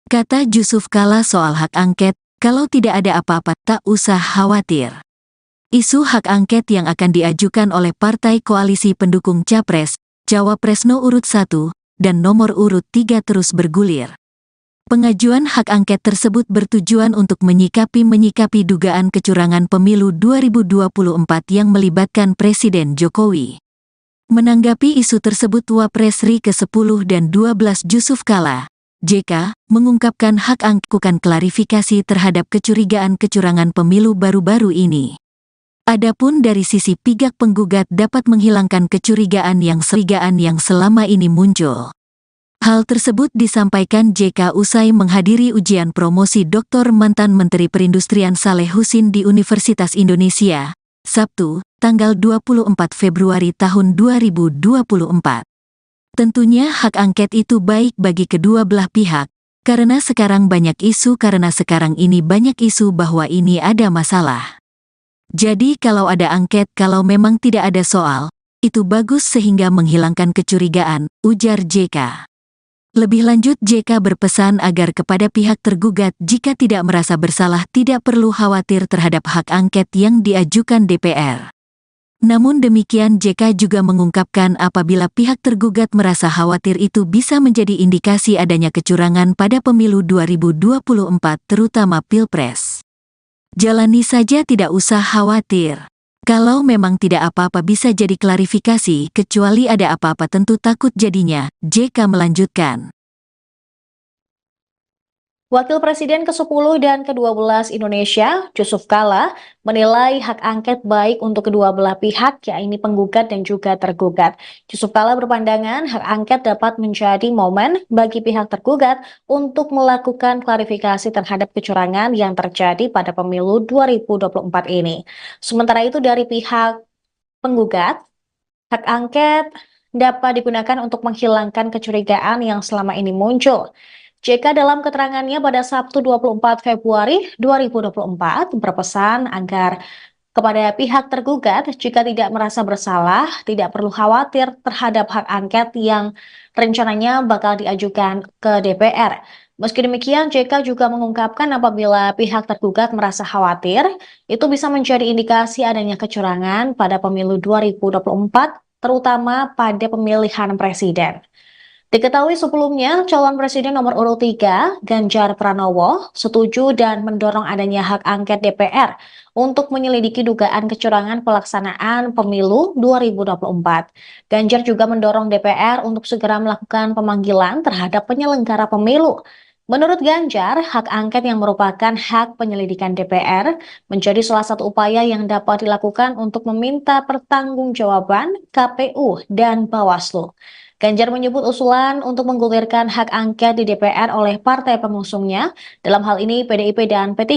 Kata Yusuf Kala soal hak angket, kalau tidak ada apa-apa tak usah khawatir. Isu hak angket yang akan diajukan oleh partai koalisi pendukung Capres, Cawapres No. urut 1, dan nomor urut 3 terus bergulir. Pengajuan hak angket tersebut bertujuan untuk menyikapi dugaan kecurangan pemilu 2024 yang melibatkan Presiden Jokowi. Menanggapi isu tersebut, Wapres RI ke-10 dan 12 Yusuf Kala, JK, mengungkapkan hak angket klarifikasi terhadap kecurigaan kecurangan pemilu baru-baru ini. Adapun dari sisi pihak penggugat dapat menghilangkan kecurigaan yang selama ini muncul. Hal tersebut disampaikan JK usai menghadiri ujian promosi Dr. mantan Menteri Perindustrian Saleh Husin di Universitas Indonesia, Sabtu, tanggal 24 Februari tahun 2024. Tentunya hak angket itu baik bagi kedua belah pihak, karena sekarang banyak isu bahwa ini ada masalah. Jadi kalau ada angket, kalau memang tidak ada soal, itu bagus sehingga menghilangkan kecurigaan, ujar JK. Lebih lanjut, JK berpesan agar kepada pihak tergugat jika tidak merasa bersalah tidak perlu khawatir terhadap hak angket yang diajukan DPR. Namun demikian, JK juga mengungkapkan apabila pihak tergugat merasa khawatir itu bisa menjadi indikasi adanya kecurangan pada pemilu 2024 terutama Pilpres. Jalani saja, tidak usah khawatir. Kalau memang tidak apa-apa bisa jadi klarifikasi, kecuali ada apa-apa tentu takut jadinya, JK melanjutkan. Wakil Presiden ke-10 dan ke-12 Indonesia, Yusuf Kala, menilai hak angket baik untuk kedua belah pihak, yakni penggugat dan juga tergugat. Yusuf Kala berpandangan hak angket dapat menjadi momen bagi pihak tergugat untuk melakukan klarifikasi terhadap kecurangan yang terjadi pada pemilu 2024 ini. Sementara itu dari pihak penggugat, hak angket dapat digunakan untuk menghilangkan kecurigaan yang selama ini muncul. JK dalam keterangannya pada Sabtu 24 Februari 2024 berpesan agar kepada pihak tergugat jika tidak merasa bersalah, tidak perlu khawatir terhadap hak angket yang rencananya bakal diajukan ke DPR. Meski demikian, JK juga mengungkapkan apabila pihak tergugat merasa khawatir, itu bisa menjadi indikasi adanya kecurangan pada pemilu 2024, terutama pada pemilihan presiden. Diketahui sebelumnya, calon presiden nomor urut 3, Ganjar Pranowo, setuju dan mendorong adanya hak angket DPR untuk menyelidiki dugaan kecurangan pelaksanaan pemilu 2024. Ganjar juga mendorong DPR untuk segera melakukan pemanggilan terhadap penyelenggara pemilu. Menurut Ganjar, hak angket yang merupakan hak penyelidikan DPR menjadi salah satu upaya yang dapat dilakukan untuk meminta pertanggungjawaban KPU dan Bawaslu. Ganjar menyebut usulan untuk menggulirkan hak angket di DPR oleh partai pengusungnya, dalam hal ini PDIP dan P3,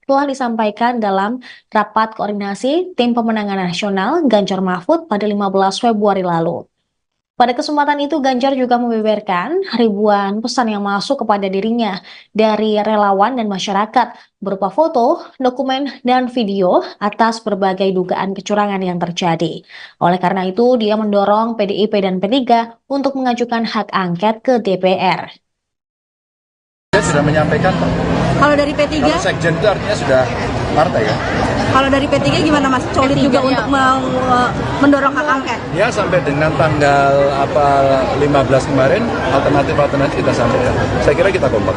telah disampaikan dalam rapat koordinasi Tim Pemenangan Nasional Ganjar Mahfud pada 15 Februari lalu. Pada kesempatan itu, Ganjar juga membeberkan ribuan pesan yang masuk kepada dirinya dari relawan dan masyarakat berupa foto, dokumen, dan video atas berbagai dugaan kecurangan yang terjadi. Oleh karena itu, dia mendorong PDIP dan P3 untuk mengajukan hak angket ke DPR. Saya sudah menyampaikan, Pak. Kalau dari P3? Kalau sekjen itu artinya sudah partai ya. Kalau dari P3 gimana Mas? Solid juga untuk mendorong hak angket? Ya, sampai dengan tanggal 15 kemarin, alternatif kita sampaikan. Saya kira kita kompak.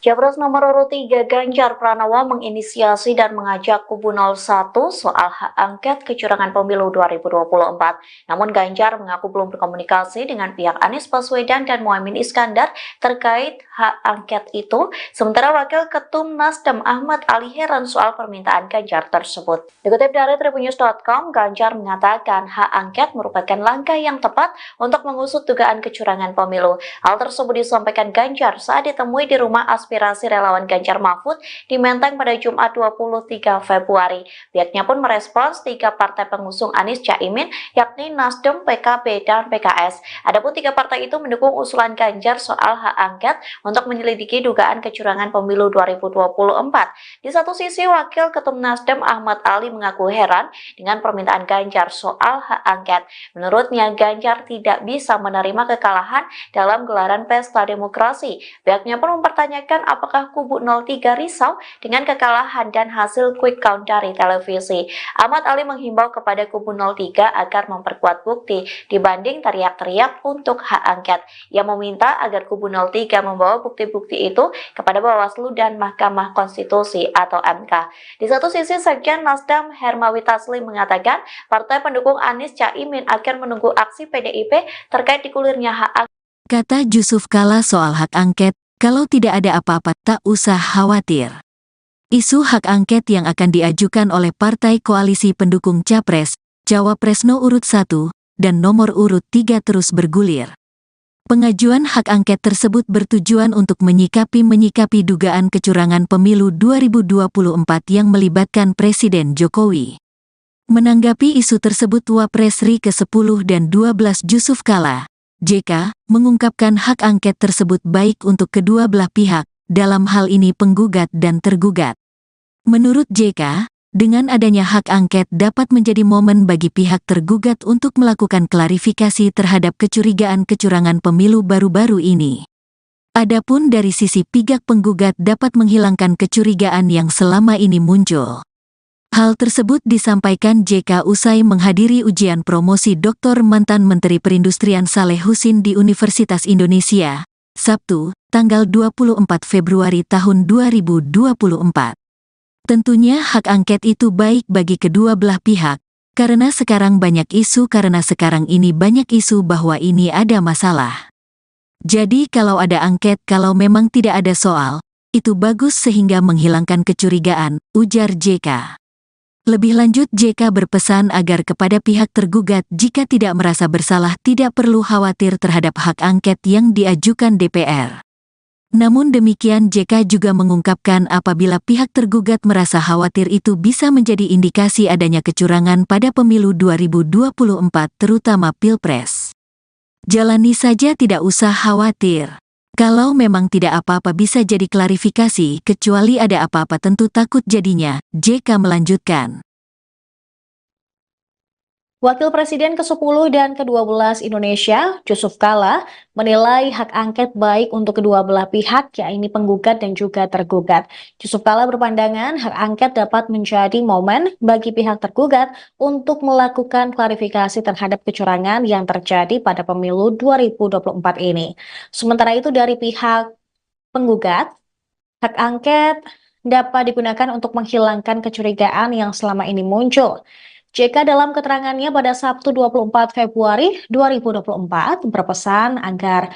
Capres nomor urut 3 Ganjar Pranowo menginisiasi dan mengajak kubu 01 soal hak angket kecurangan pemilu 2024. Namun Ganjar mengaku belum berkomunikasi dengan pihak Anies Baswedan dan Muhaimin Iskandar terkait hak angket itu, sementara Wakil Ketum Nasdem Ahmad Ali heran soal permintaan Ganjar tersebut. Dikutip dari Tribunnews.com, Ganjar mengatakan hak angket merupakan langkah yang tepat untuk mengusut dugaan kecurangan pemilu. Hal tersebut disampaikan Ganjar saat ditemui di rumah aspirasi relawan Ganjar Mahfud di Menteng pada Jumat 23 Februari. Pihaknya pun merespons 3 partai pengusung Anies Caimin, yakni Nasdem, PKB, dan PKS. Adapun 3 partai itu mendukung usulan Ganjar soal hak angket untuk menyelidiki dugaan kecurangan pemilu 2024. Di satu sisi, Wakil Ketum Nasdem Nasdem Ahmad Ali mengaku heran dengan permintaan Ganjar soal hak angket. Menurutnya, Ganjar tidak bisa menerima kekalahan dalam gelaran pesta demokrasi. Pihaknya pun mempertanyakan apakah kubu 03 risau dengan kekalahan dan hasil quick count dari televisi. Ahmad Ali menghimbau kepada kubu 03 agar memperkuat bukti dibanding teriak-teriak untuk hak angket. Ia meminta agar kubu 03 membawa bukti-bukti itu kepada Bawaslu dan Mahkamah Konstitusi atau MK. Di satu sisi, Sekjen Nasdem Hermawi Taslim mengatakan partai pendukung Anies Caimin akan menunggu aksi PDIP terkait digulirnya hak angket. Kata Yusuf Kala soal hak angket, kalau tidak ada apa-apa tak usah khawatir. Isu hak angket yang akan diajukan oleh partai koalisi pendukung Capres, Cawapres No. urut 1, dan nomor urut 3 terus bergulir. Pengajuan hak angket tersebut bertujuan untuk menyikapi dugaan kecurangan pemilu 2024 yang melibatkan Presiden Jokowi. Menanggapi isu tersebut, Wapres RI ke-10 dan 12 Yusuf Kala, JK, mengungkapkan hak angket tersebut baik untuk kedua belah pihak, dalam hal ini penggugat dan tergugat. Menurut JK, dengan adanya hak angket dapat menjadi momen bagi pihak tergugat untuk melakukan klarifikasi terhadap kecurigaan kecurangan pemilu baru-baru ini. Adapun dari sisi pihak penggugat dapat menghilangkan kecurigaan yang selama ini muncul. Hal tersebut disampaikan JK usai menghadiri ujian promosi Dr. mantan Menteri Perindustrian Saleh Husin di Universitas Indonesia, Sabtu, tanggal 24 Februari tahun 2024. Tentunya hak angket itu baik bagi kedua belah pihak, karena sekarang ini banyak isu bahwa ini ada masalah. Jadi kalau ada angket, kalau memang tidak ada soal, itu bagus sehingga menghilangkan kecurigaan, ujar JK. Lebih lanjut, JK berpesan agar kepada pihak tergugat jika tidak merasa bersalah tidak perlu khawatir terhadap hak angket yang diajukan DPR. Namun demikian, JK juga mengungkapkan apabila pihak tergugat merasa khawatir itu bisa menjadi indikasi adanya kecurangan pada pemilu 2024 terutama Pilpres. Jalani saja, tidak usah khawatir. Kalau memang tidak apa-apa bisa jadi klarifikasi, kecuali ada apa-apa tentu takut jadinya, JK melanjutkan. Wakil Presiden ke-10 dan ke-12 Indonesia, Yusuf Kala, menilai hak angket baik untuk kedua belah pihak, yakni penggugat dan juga tergugat. Yusuf Kala berpandangan hak angket dapat menjadi momen bagi pihak tergugat untuk melakukan klarifikasi terhadap kecurangan yang terjadi pada pemilu 2024 ini. Sementara itu dari pihak penggugat, hak angket dapat digunakan untuk menghilangkan kecurigaan yang selama ini muncul. JK dalam keterangannya pada Sabtu 24 Februari 2024 berpesan agar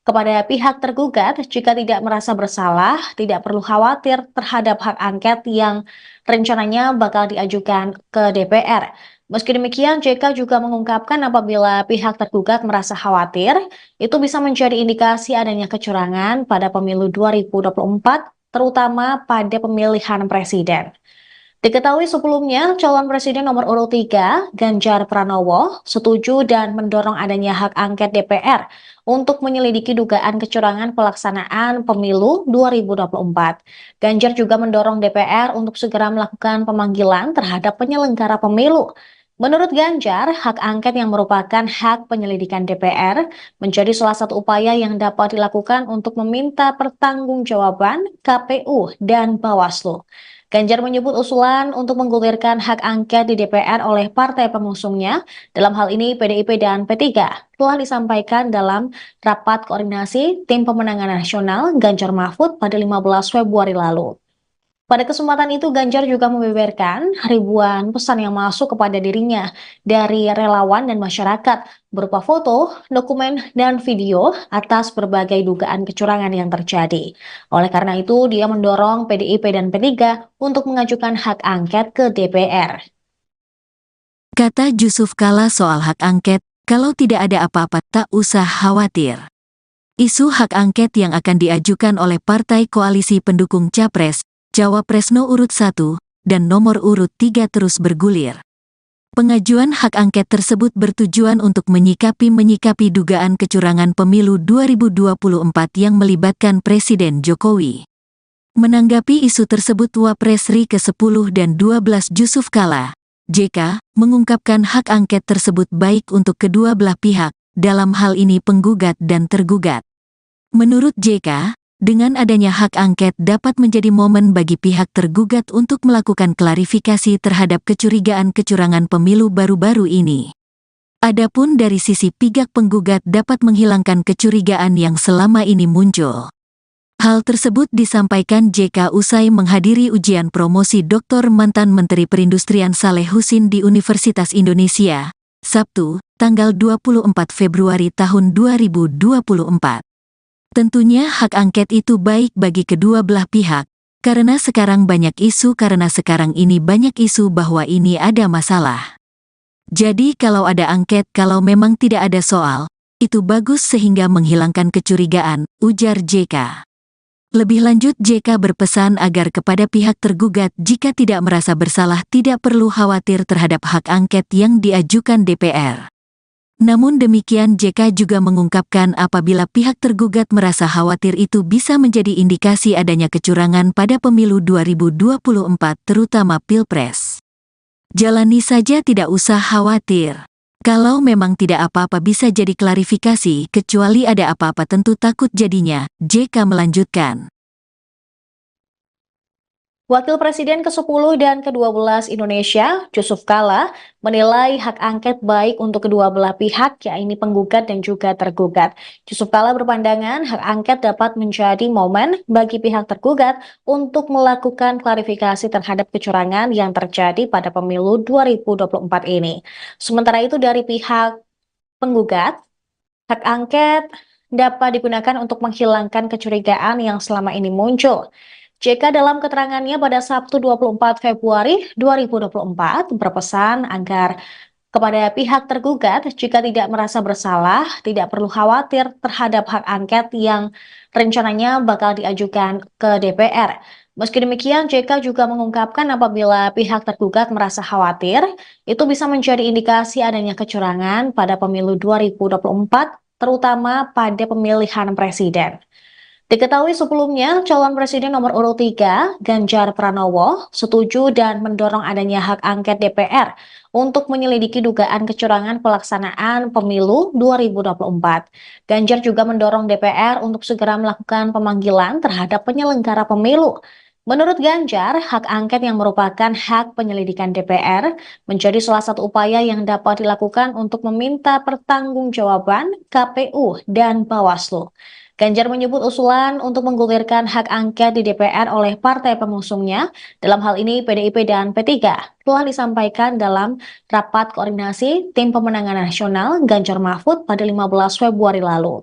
kepada pihak tergugat jika tidak merasa bersalah, tidak perlu khawatir terhadap hak angket yang rencananya bakal diajukan ke DPR. Meski demikian, JK juga mengungkapkan apabila pihak tergugat merasa khawatir, itu bisa menjadi indikasi adanya kecurangan pada pemilu 2024, terutama pada pemilihan presiden. Diketahui sebelumnya, calon presiden nomor urut 3, Ganjar Pranowo, setuju dan mendorong adanya hak angket DPR untuk menyelidiki dugaan kecurangan pelaksanaan pemilu 2024. Ganjar juga mendorong DPR untuk segera melakukan pemanggilan terhadap penyelenggara pemilu. Menurut Ganjar, hak angket yang merupakan hak penyelidikan DPR menjadi salah satu upaya yang dapat dilakukan untuk meminta pertanggungjawaban KPU dan Bawaslu. Ganjar menyebut usulan untuk menggulirkan hak angket di DPR oleh partai pengusungnya, dalam hal ini PDIP dan P3, telah disampaikan dalam rapat koordinasi Tim Pemenangan Nasional Ganjar Mahfud pada 15 Februari lalu. Pada kesempatan itu, Ganjar juga membeberkan ribuan pesan yang masuk kepada dirinya dari relawan dan masyarakat berupa foto, dokumen, dan video atas berbagai dugaan kecurangan yang terjadi. Oleh karena itu, dia mendorong PDIP dan P3 untuk mengajukan hak angket ke DPR. Kata Yusuf Kala soal hak angket, kalau tidak ada apa-apa tak usah khawatir. Isu hak angket yang akan diajukan oleh partai koalisi pendukung Capres, Cawapres No. urut 1, dan nomor urut 3 terus bergulir. Pengajuan hak angket tersebut bertujuan untuk menyikapi dugaan kecurangan pemilu 2024 yang melibatkan Presiden Jokowi. Menanggapi isu tersebut, Wapres RI ke-10 dan 12 Jusuf Kalla, JK, mengungkapkan hak angket tersebut baik untuk kedua belah pihak, dalam hal ini penggugat dan tergugat. Menurut JK, dengan adanya hak angket dapat menjadi momen bagi pihak tergugat untuk melakukan klarifikasi terhadap kecurigaan kecurangan pemilu baru-baru ini. Adapun dari sisi pihak penggugat dapat menghilangkan kecurigaan yang selama ini muncul. Hal tersebut disampaikan JK usai menghadiri ujian promosi Dr. mantan Menteri Perindustrian Saleh Husin di Universitas Indonesia, Sabtu, tanggal 24 Februari tahun 2024. Tentunya hak angket itu baik bagi kedua belah pihak, karena sekarang ini banyak isu bahwa ini ada masalah. Jadi kalau ada angket, kalau memang tidak ada soal, itu bagus sehingga menghilangkan kecurigaan, ujar JK. Lebih lanjut, JK berpesan agar kepada pihak tergugat jika tidak merasa bersalah tidak perlu khawatir terhadap hak angket yang diajukan DPR. Namun demikian, JK juga mengungkapkan apabila pihak tergugat merasa khawatir itu bisa menjadi indikasi adanya kecurangan pada pemilu 2024 terutama Pilpres. Jalani saja, tidak usah khawatir. Kalau memang tidak apa-apa bisa jadi klarifikasi, kecuali ada apa-apa tentu takut jadinya, JK melanjutkan. Wakil Presiden ke-10 dan ke-12 Indonesia, Jusuf Kalla, menilai hak angket baik untuk kedua belah pihak, yakni penggugat dan juga tergugat. Jusuf Kalla berpandangan hak angket dapat menjadi momen bagi pihak tergugat untuk melakukan klarifikasi terhadap kecurangan yang terjadi pada pemilu 2024 ini. Sementara itu dari pihak penggugat, hak angket dapat digunakan untuk menghilangkan kecurigaan yang selama ini muncul. JK dalam keterangannya pada Sabtu 24 Februari 2024 berpesan agar kepada pihak tergugat jika tidak merasa bersalah, tidak perlu khawatir terhadap hak angket yang rencananya bakal diajukan ke DPR. Meski demikian, JK juga mengungkapkan apabila pihak tergugat merasa khawatir, itu bisa menjadi indikasi adanya kecurangan pada pemilu 2024, terutama pada pemilihan presiden. Diketahui sebelumnya, calon presiden nomor urut 3, Ganjar Pranowo, setuju dan mendorong adanya hak angket DPR untuk menyelidiki dugaan kecurangan pelaksanaan pemilu 2024. Ganjar juga mendorong DPR untuk segera melakukan pemanggilan terhadap penyelenggara pemilu. Menurut Ganjar, hak angket yang merupakan hak penyelidikan DPR menjadi salah satu upaya yang dapat dilakukan untuk meminta pertanggungjawaban KPU dan Bawaslu. Ganjar menyebut usulan untuk menggulirkan hak angket di DPR oleh partai pengusungnya, dalam hal ini PDIP dan P3, telah disampaikan dalam rapat koordinasi Tim Pemenangan Nasional Ganjar Mahfud pada 15 Februari lalu.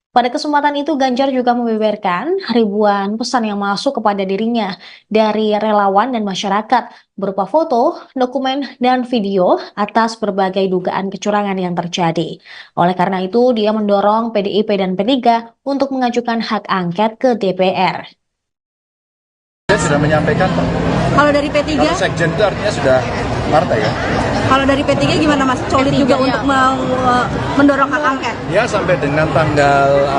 Pada kesempatan itu, Ganjar juga membeberkan ribuan pesan yang masuk kepada dirinya dari relawan dan masyarakat berupa foto, dokumen, dan video atas berbagai dugaan kecurangan yang terjadi. Oleh karena itu, dia mendorong PDIP dan P3 untuk mengajukan hak angket ke DPR. Saya sudah menyampaikan, Pak. Kalau dari P3? Kalau sekjen itu artinya sudah partai ya. Kalau dari P3 gimana Mas? Solid juga untuk mendorong hak angket? Ya, sampai dengan tanggal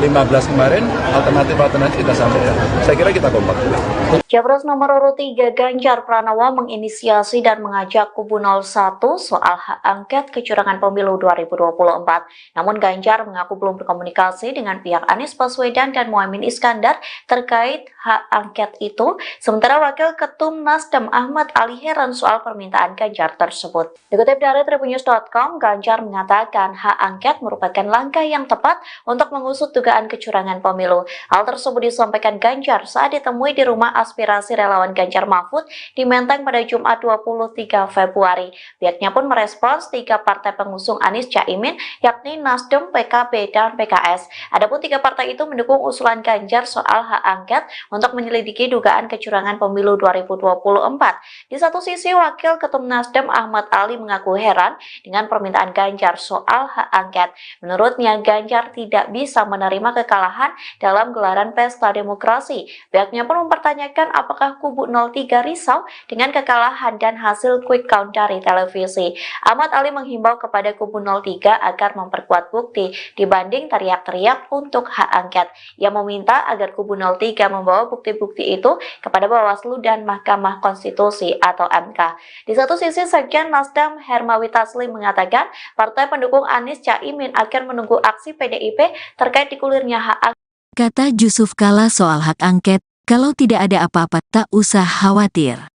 15 kemarin, alternatif kita sampaikan. Saya kira kita kompak juga. Capres nomor urut 3 Ganjar Pranowo menginisiasi dan mengajak kubu 01 soal hak angket kecurangan pemilu 2024. Namun Ganjar mengaku belum berkomunikasi dengan pihak Anies Baswedan dan Muhaimin Iskandar terkait hak angket itu. Sementara Wakil Ketum Nasdem Ahmad Ali heran soal permintaan Ganjar tersebut. Dikutip dari tribunnews.com, Ganjar mengatakan hak angket merupakan langkah yang tepat untuk mengusut dugaan kecurangan pemilu. Hal tersebut disampaikan Ganjar saat ditemui di rumah aspirasi relawan Ganjar Mahfud di Menteng pada Jumat 23 Februari. Pihaknya pun merespons 3 partai pengusung Anies Caimin, yakni Nasdem, PKB, dan PKS. Adapun 3 partai itu mendukung usulan Ganjar soal hak angket untuk menyelidiki dugaan kecurangan pemilu 2024. Di satu sisi, Wakil Ketum Nasdem Ahmad Ali mengaku heran dengan permintaan Ganjar soal hak angket. Menurutnya, Ganjar tidak bisa menerima kekalahan dalam gelaran pesta demokrasi. Pihaknya pun mempertanyakan apakah kubu 03 risau dengan kekalahan dan hasil quick count dari televisi. Ahmad Ali menghimbau kepada kubu 03 agar memperkuat bukti dibanding teriak-teriak untuk hak angket. Ia meminta agar kubu 03 membawa bukti-bukti itu kepada Bawaslu dan Mahkamah Konstitusi atau MK. Di satu sisi, Sekjen Nasdem Hermawi Taslim mengatakan partai pendukung Anies Caimin akan menunggu aksi PDIP terkait digulirnya hak angket. Kata Jusuf Kalla soal hak angket, kalau tidak ada apa-apa tak usah khawatir.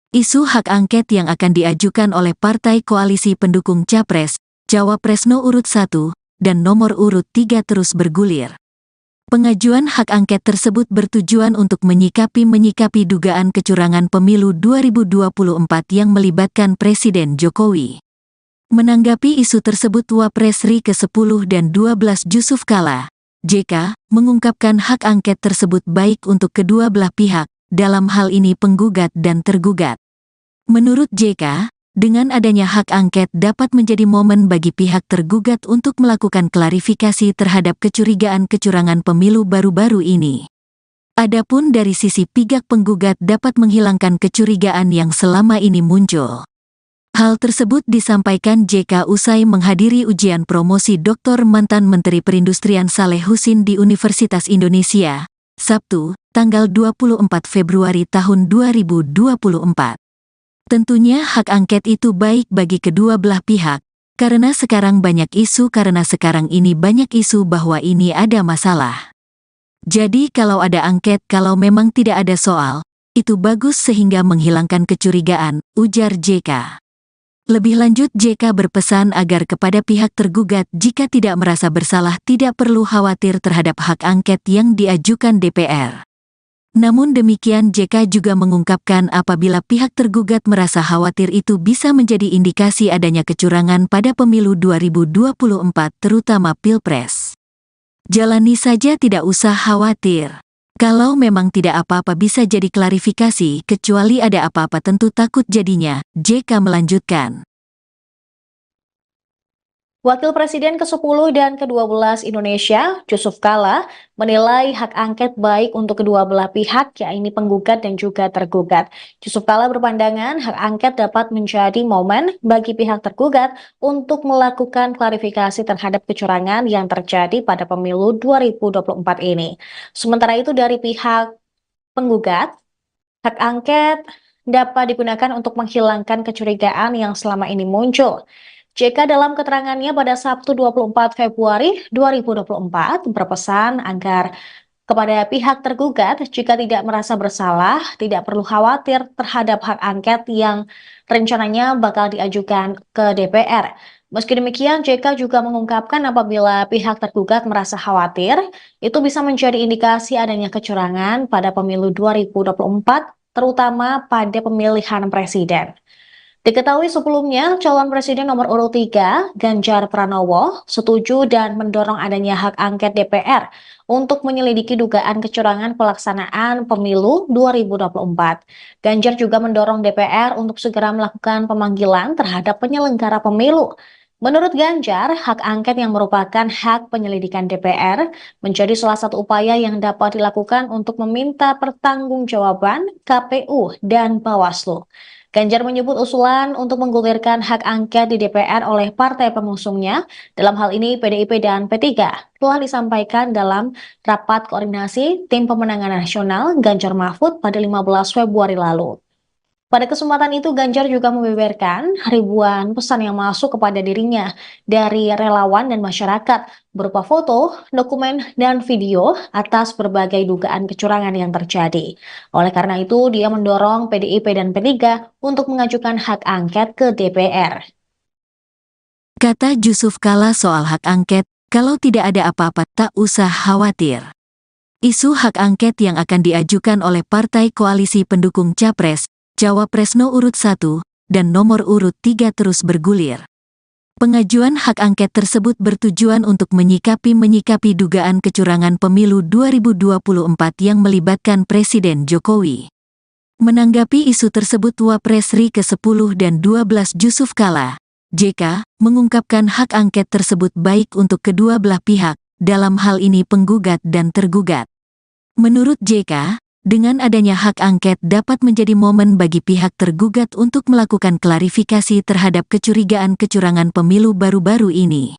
Isu hak angket yang akan diajukan oleh partai koalisi pendukung Capres, Cawapres No. urut 1, dan nomor urut 3 terus bergulir. Pengajuan hak angket tersebut bertujuan untuk menyikapi dugaan kecurangan pemilu 2024 yang melibatkan Presiden Jokowi. Menanggapi isu tersebut, Wapres RI ke-10 dan 12 Jusuf Kalla, JK, mengungkapkan hak angket tersebut baik untuk kedua belah pihak, dalam hal ini penggugat dan tergugat. Menurut JK, dengan adanya hak angket dapat menjadi momen bagi pihak tergugat untuk melakukan klarifikasi terhadap kecurigaan kecurangan pemilu baru-baru ini. Adapun dari sisi pihak penggugat dapat menghilangkan kecurigaan yang selama ini muncul. Hal tersebut disampaikan JK usai menghadiri ujian promosi Dr. mantan Menteri Perindustrian Saleh Husin di Universitas Indonesia, Sabtu, tanggal 24 Februari tahun 2024. Tentunya hak angket itu baik bagi kedua belah pihak, karena sekarang ini banyak isu bahwa ini ada masalah. Jadi kalau ada angket, kalau memang tidak ada soal, itu bagus sehingga menghilangkan kecurigaan, ujar JK. Lebih lanjut, JK berpesan agar kepada pihak tergugat jika tidak merasa bersalah tidak perlu khawatir terhadap hak angket yang diajukan DPR. Namun demikian, JK juga mengungkapkan apabila pihak tergugat merasa khawatir itu bisa menjadi indikasi adanya kecurangan pada pemilu 2024 terutama Pilpres. Jalani saja, tidak usah khawatir. Kalau memang tidak apa-apa bisa jadi klarifikasi, kecuali ada apa-apa tentu takut jadinya, JK melanjutkan. Wakil Presiden ke-10 dan ke-12 Indonesia, Jusuf Kalla, menilai hak angket baik untuk kedua belah pihak, yakni penggugat dan juga tergugat. Jusuf Kalla berpandangan hak angket dapat menjadi momen bagi pihak tergugat untuk melakukan klarifikasi terhadap kecurangan yang terjadi pada pemilu 2024 ini. Sementara itu dari pihak penggugat, hak angket dapat digunakan untuk menghilangkan kecurigaan yang selama ini muncul. JK dalam keterangannya pada Sabtu 24 Februari 2024 berpesan agar kepada pihak tergugat jika tidak merasa bersalah, tidak perlu khawatir terhadap hak angket yang rencananya bakal diajukan ke DPR. Meski demikian, JK juga mengungkapkan apabila pihak tergugat merasa khawatir, itu bisa menjadi indikasi adanya kecurangan pada pemilu 2024, terutama pada pemilihan presiden. Diketahui sebelumnya, calon presiden nomor urut 3, Ganjar Pranowo, setuju dan mendorong adanya hak angket DPR untuk menyelidiki dugaan kecurangan pelaksanaan pemilu 2024. Ganjar juga mendorong DPR untuk segera melakukan pemanggilan terhadap penyelenggara pemilu. Menurut Ganjar, hak angket yang merupakan hak penyelidikan DPR menjadi salah satu upaya yang dapat dilakukan untuk meminta pertanggungjawaban KPU dan Bawaslu. Ganjar menyebut usulan untuk menggulirkan hak angket di DPR oleh partai pengusungnya, dalam hal ini PDIP dan P3, telah disampaikan dalam rapat koordinasi Tim Pemenangan Nasional Ganjar Mahfud pada 15 Februari lalu. Pada kesempatan itu, Ganjar juga membeberkan ribuan pesan yang masuk kepada dirinya dari relawan dan masyarakat berupa foto, dokumen, dan video atas berbagai dugaan kecurangan yang terjadi. Oleh karena itu, dia mendorong PDIP dan P3 untuk mengajukan hak angket ke DPR. Kata Jusuf Kalla soal hak angket, kalau tidak ada apa-apa tak usah khawatir. Isu hak angket yang akan diajukan oleh partai koalisi pendukung Capres, Cawapres No. urut 1, dan nomor urut 3 terus bergulir. Pengajuan hak angket tersebut bertujuan untuk menyikapi dugaan kecurangan pemilu 2024 yang melibatkan Presiden Jokowi. Menanggapi isu tersebut, Wapres RI ke-10 dan 12 Jusuf Kalla, JK, mengungkapkan hak angket tersebut baik untuk kedua belah pihak, dalam hal ini penggugat dan tergugat. Menurut JK, dengan adanya hak angket dapat menjadi momen bagi pihak tergugat untuk melakukan klarifikasi terhadap kecurigaan kecurangan pemilu baru-baru ini.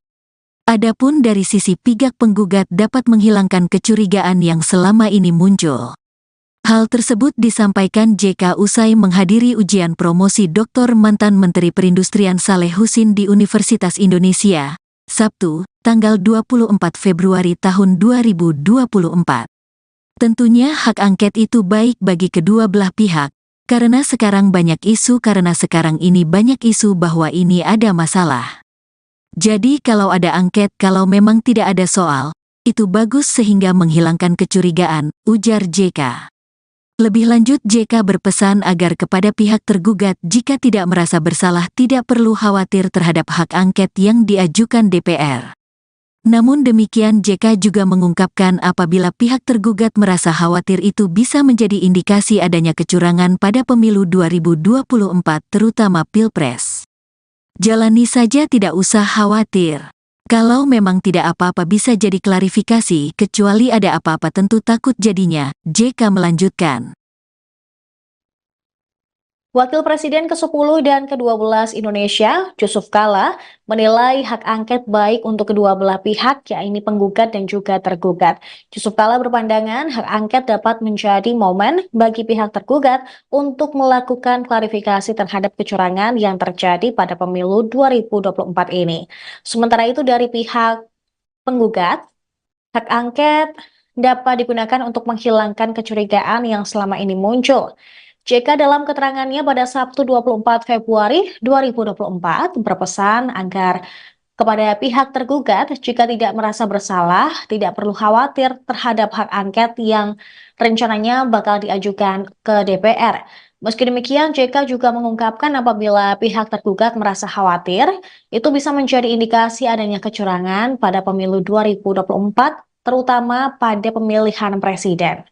Adapun dari sisi pihak penggugat dapat menghilangkan kecurigaan yang selama ini muncul. Hal tersebut disampaikan JK usai menghadiri ujian promosi Dr. mantan Menteri Perindustrian Saleh Husin di Universitas Indonesia, Sabtu, tanggal 24 Februari tahun 2024. Tentunya hak angket itu baik bagi kedua belah pihak, karena sekarang ini banyak isu bahwa ini ada masalah. Jadi kalau ada angket, kalau memang tidak ada soal, itu bagus sehingga menghilangkan kecurigaan, ujar JK. Lebih lanjut, JK berpesan agar kepada pihak tergugat jika tidak merasa bersalah tidak perlu khawatir terhadap hak angket yang diajukan DPR. Namun demikian, JK juga mengungkapkan apabila pihak tergugat merasa khawatir itu bisa menjadi indikasi adanya kecurangan pada pemilu 2024 terutama Pilpres. Jalani saja, tidak usah khawatir. Kalau memang tidak apa-apa bisa jadi klarifikasi, kecuali ada apa-apa tentu takut jadinya, JK melanjutkan. Wakil Presiden ke-10 dan ke-12 Indonesia, Jusuf Kalla, menilai hak angket baik untuk kedua belah pihak, yakni penggugat dan juga tergugat. Jusuf Kalla berpandangan hak angket dapat menjadi momen bagi pihak tergugat untuk melakukan klarifikasi terhadap kecurangan yang terjadi pada pemilu 2024 ini. Sementara itu dari pihak penggugat, hak angket dapat digunakan untuk menghilangkan kecurigaan yang selama ini muncul. JK dalam keterangannya pada Sabtu 24 Februari 2024 berpesan agar kepada pihak tergugat jika tidak merasa bersalah, tidak perlu khawatir terhadap hak angket yang rencananya bakal diajukan ke DPR. Meski demikian, JK juga mengungkapkan apabila pihak tergugat merasa khawatir, itu bisa menjadi indikasi adanya kecurangan pada pemilu 2024, terutama pada pemilihan presiden.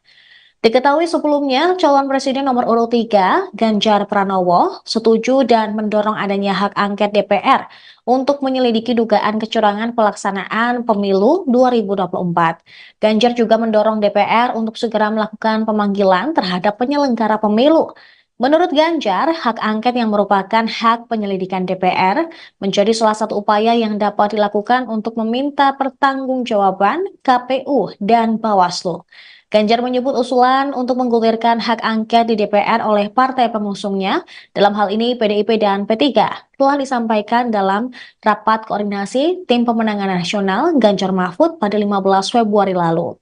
Diketahui sebelumnya, calon presiden nomor urut 3, Ganjar Pranowo, setuju dan mendorong adanya hak angket DPR untuk menyelidiki dugaan kecurangan pelaksanaan pemilu 2024. Ganjar juga mendorong DPR untuk segera melakukan pemanggilan terhadap penyelenggara pemilu. Menurut Ganjar, hak angket yang merupakan hak penyelidikan DPR menjadi salah satu upaya yang dapat dilakukan untuk meminta pertanggungjawaban KPU dan Bawaslu. Ganjar menyebut usulan untuk menggulirkan hak angket di DPR oleh partai pengusungnya, dalam hal ini PDIP dan P3, telah disampaikan dalam rapat koordinasi Tim Pemenangan Nasional Ganjar Mahfud pada 15 Februari lalu.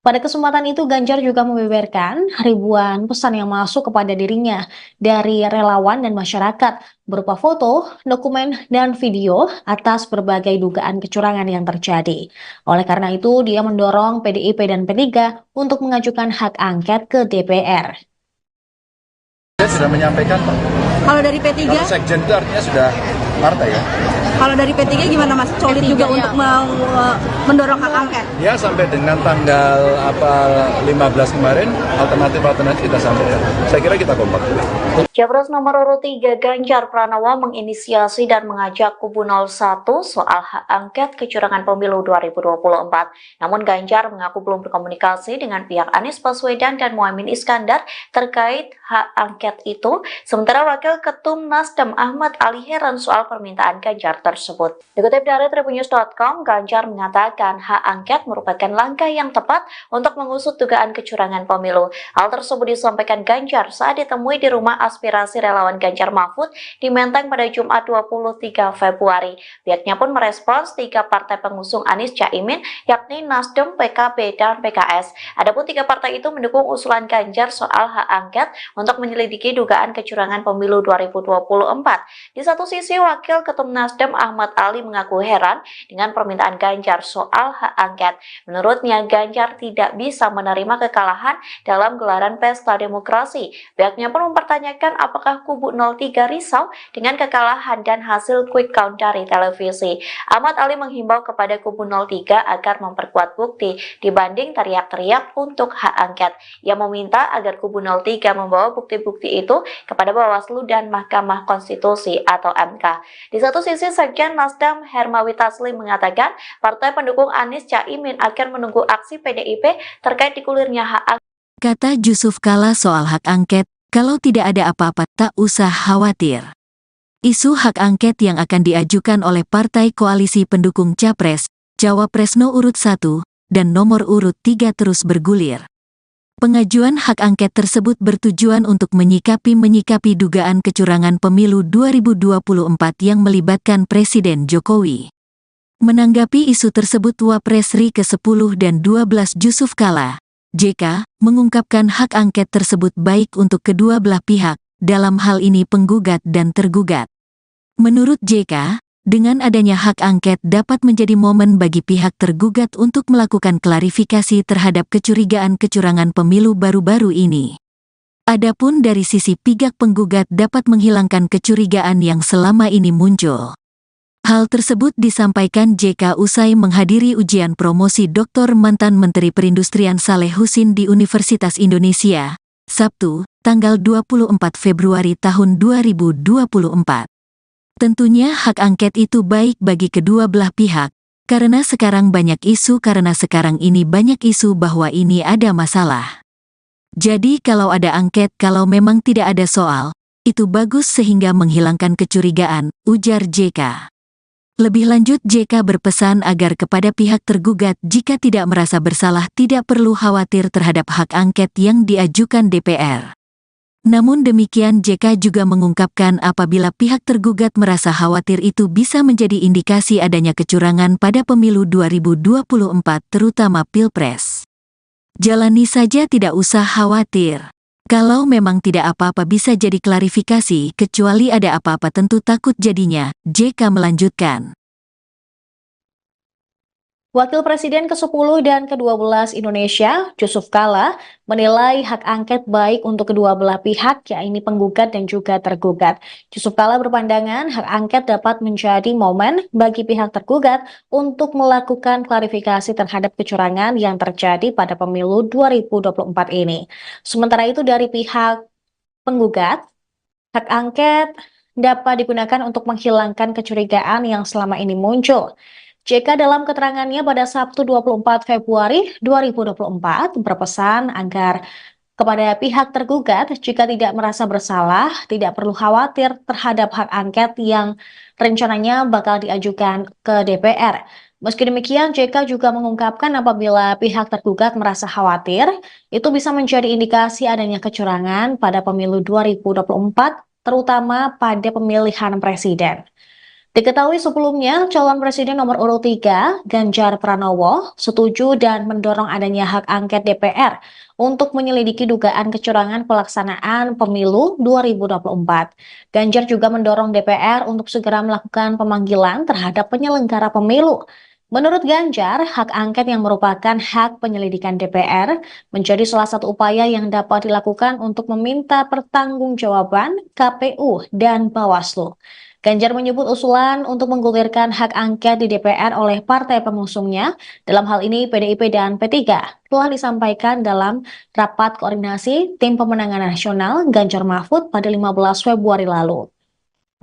Pada kesempatan itu, Ganjar juga membeberkan ribuan pesan yang masuk kepada dirinya dari relawan dan masyarakat berupa foto, dokumen, dan video atas berbagai dugaan kecurangan yang terjadi. Oleh karena itu, dia mendorong PDIP dan P3 untuk mengajukan hak angket ke DPR. Saya sudah menyampaikan, Pak. Kalau dari P3? Kalau sekjen itu artinya sudah partai ya. Kalau dari P3 gimana Mas? Solid juga untuk mendorong hak angket? Ya, sampai dengan tanggal 15 kemarin, alternatif kita sampaikan. Saya kira kita kompak. Capres nomor urut 3 Ganjar Pranowo menginisiasi dan mengajak kubu 01 soal hak angket kecurangan pemilu 2024. Namun Ganjar mengaku belum berkomunikasi dengan pihak Anies Baswedan dan Muhaimin Iskandar terkait hak angket itu, sementara Wakil Ketum Nasdem Ahmad Ali heran soal permintaan Ganjar tersebut. Dikutip dari Tribunnews.com, Ganjar mengatakan hak angket merupakan langkah yang tepat untuk mengusut dugaan kecurangan pemilu. Hal tersebut disampaikan Ganjar saat ditemui di rumah aspirasi relawan Ganjar Mahfud di Menteng pada Jumat 23 Februari. Pihaknya pun merespons 3 partai pengusung Anies Caimin, yakni Nasdem, PKB, dan PKS. Adapun 3 partai itu mendukung usulan Ganjar soal hak angket untuk menyelidiki dugaan kecurangan pemilu 2024. Di satu sisi, Wakil Ketum Nasdem Nasdem Ahmad Ali mengaku heran dengan permintaan Ganjar soal hak angket. Menurutnya, Ganjar tidak bisa menerima kekalahan dalam gelaran pesta demokrasi. Pihaknya pun mempertanyakan apakah kubu 03 risau dengan kekalahan dan hasil quick count dari televisi. Ahmad Ali menghimbau kepada kubu 03 agar memperkuat bukti dibanding teriak-teriak untuk hak angket. Ia meminta agar kubu 03 membawa bukti-bukti itu kepada Bawaslu dan Mahkamah Konstitusi atau MK. Di satu sisi, Sekjen Nasdem Hermawi Taslim mengatakan partai pendukung Anies Caimin akan menunggu aksi PDIP terkait digulirnya hak angket. Kata Yusuf Kala soal hak angket, kalau tidak ada apa-apa tak usah khawatir. Isu hak angket yang akan diajukan oleh partai koalisi pendukung Capres, Cawapres No. urut 1, dan nomor urut 3 terus bergulir. Pengajuan hak angket tersebut bertujuan untuk menyikapi dugaan kecurangan pemilu 2024 yang melibatkan Presiden Jokowi. Menanggapi isu tersebut, Wapres RI ke-10 dan 12 Yusuf Kala, JK, mengungkapkan hak angket tersebut baik untuk kedua belah pihak, dalam hal ini penggugat dan tergugat. Menurut JK, dengan adanya hak angket dapat menjadi momen bagi pihak tergugat untuk melakukan klarifikasi terhadap kecurigaan kecurangan pemilu baru-baru ini. Adapun dari sisi pihak penggugat dapat menghilangkan kecurigaan yang selama ini muncul. Hal tersebut disampaikan JK usai menghadiri ujian promosi Dr. mantan Menteri Perindustrian Saleh Husin di Universitas Indonesia, Sabtu, tanggal 24 Februari tahun 2024. Tentunya hak angket itu baik bagi kedua belah pihak, karena sekarang ini banyak isu bahwa ini ada masalah. Jadi kalau ada angket, kalau memang tidak ada soal, itu bagus sehingga menghilangkan kecurigaan, ujar JK. Lebih lanjut, JK berpesan agar kepada pihak tergugat jika tidak merasa bersalah tidak perlu khawatir terhadap hak angket yang diajukan DPR. Namun demikian, JK juga mengungkapkan apabila pihak tergugat merasa khawatir itu bisa menjadi indikasi adanya kecurangan pada pemilu 2024 terutama Pilpres. Jalani saja, tidak usah khawatir. Kalau memang tidak apa-apa bisa jadi klarifikasi, kecuali ada apa-apa tentu takut jadinya, JK melanjutkan. Wakil Presiden ke-10 dan ke-12 Indonesia, Yusuf Kala, menilai hak angket baik untuk kedua belah pihak, yakni penggugat dan juga tergugat. Yusuf Kala berpandangan hak angket dapat menjadi momen bagi pihak tergugat untuk melakukan klarifikasi terhadap kecurangan yang terjadi pada pemilu 2024 ini. Sementara itu dari pihak penggugat, hak angket dapat digunakan untuk menghilangkan kecurigaan yang selama ini muncul. JK dalam keterangannya pada Sabtu 24 Februari 2024 berpesan agar kepada pihak tergugat jika tidak merasa bersalah, tidak perlu khawatir terhadap hak angket yang rencananya bakal diajukan ke DPR. Meski demikian, JK juga mengungkapkan apabila pihak tergugat merasa khawatir, itu bisa menjadi indikasi adanya kecurangan pada pemilu 2024, terutama pada pemilihan presiden. Diketahui sebelumnya, calon presiden nomor urut 3, Ganjar Pranowo, setuju dan mendorong adanya hak angket DPR untuk menyelidiki dugaan kecurangan pelaksanaan pemilu 2024. Ganjar juga mendorong DPR untuk segera melakukan pemanggilan terhadap penyelenggara pemilu. Menurut Ganjar, hak angket yang merupakan hak penyelidikan DPR menjadi salah satu upaya yang dapat dilakukan untuk meminta pertanggungjawaban KPU dan Bawaslu. Ganjar menyebut usulan untuk menggulirkan hak angket di DPR oleh partai pengusungnya, dalam hal ini PDIP dan P3, telah disampaikan dalam rapat koordinasi Tim Pemenangan Nasional Ganjar Mahfud pada 15 Februari lalu.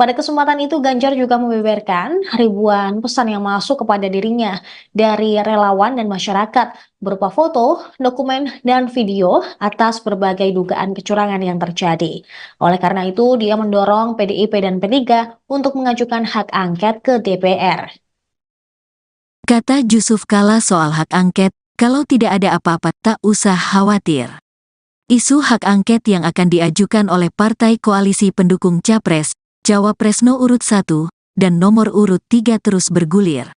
Pada kesempatan itu, Ganjar juga membeberkan ribuan pesan yang masuk kepada dirinya dari relawan dan masyarakat berupa foto, dokumen, dan video atas berbagai dugaan kecurangan yang terjadi. Oleh karena itu, dia mendorong PDIP dan P3 untuk mengajukan hak angket ke DPR. Kata Yusuf Kala soal hak angket, kalau tidak ada apa-apa tak usah khawatir. Isu hak angket yang akan diajukan oleh partai koalisi pendukung Capres, Cawapres No. urut 1, dan nomor urut 3 terus bergulir.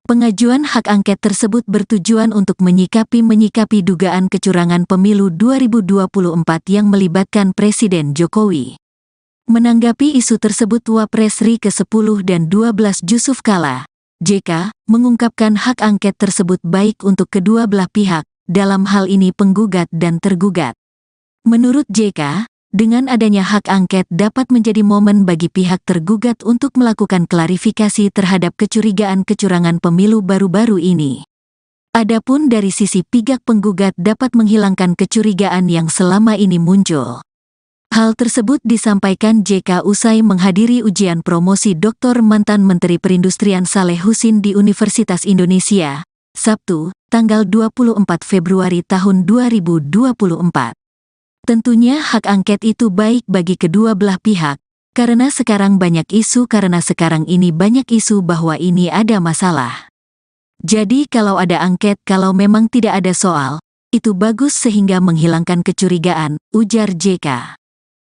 Pengajuan hak angket tersebut bertujuan untuk menyikapi dugaan kecurangan pemilu 2024 yang melibatkan Presiden Jokowi. Menanggapi isu tersebut, Wapres RI ke-10 dan 12 Jusuf Kalla, JK, mengungkapkan hak angket tersebut baik untuk kedua belah pihak, dalam hal ini penggugat dan tergugat. Menurut JK, dengan adanya hak angket dapat menjadi momen bagi pihak tergugat untuk melakukan klarifikasi terhadap kecurigaan kecurangan pemilu baru-baru ini. Adapun dari sisi pihak penggugat dapat menghilangkan kecurigaan yang selama ini muncul. Hal tersebut disampaikan JK usai menghadiri ujian promosi Dr. mantan Menteri Perindustrian Saleh Husin di Universitas Indonesia, Sabtu, tanggal 24 Februari tahun 2024. Tentunya hak angket itu baik bagi kedua belah pihak, karena sekarang ini banyak isu bahwa ini ada masalah. Jadi kalau ada angket, kalau memang tidak ada soal, itu bagus sehingga menghilangkan kecurigaan, ujar JK.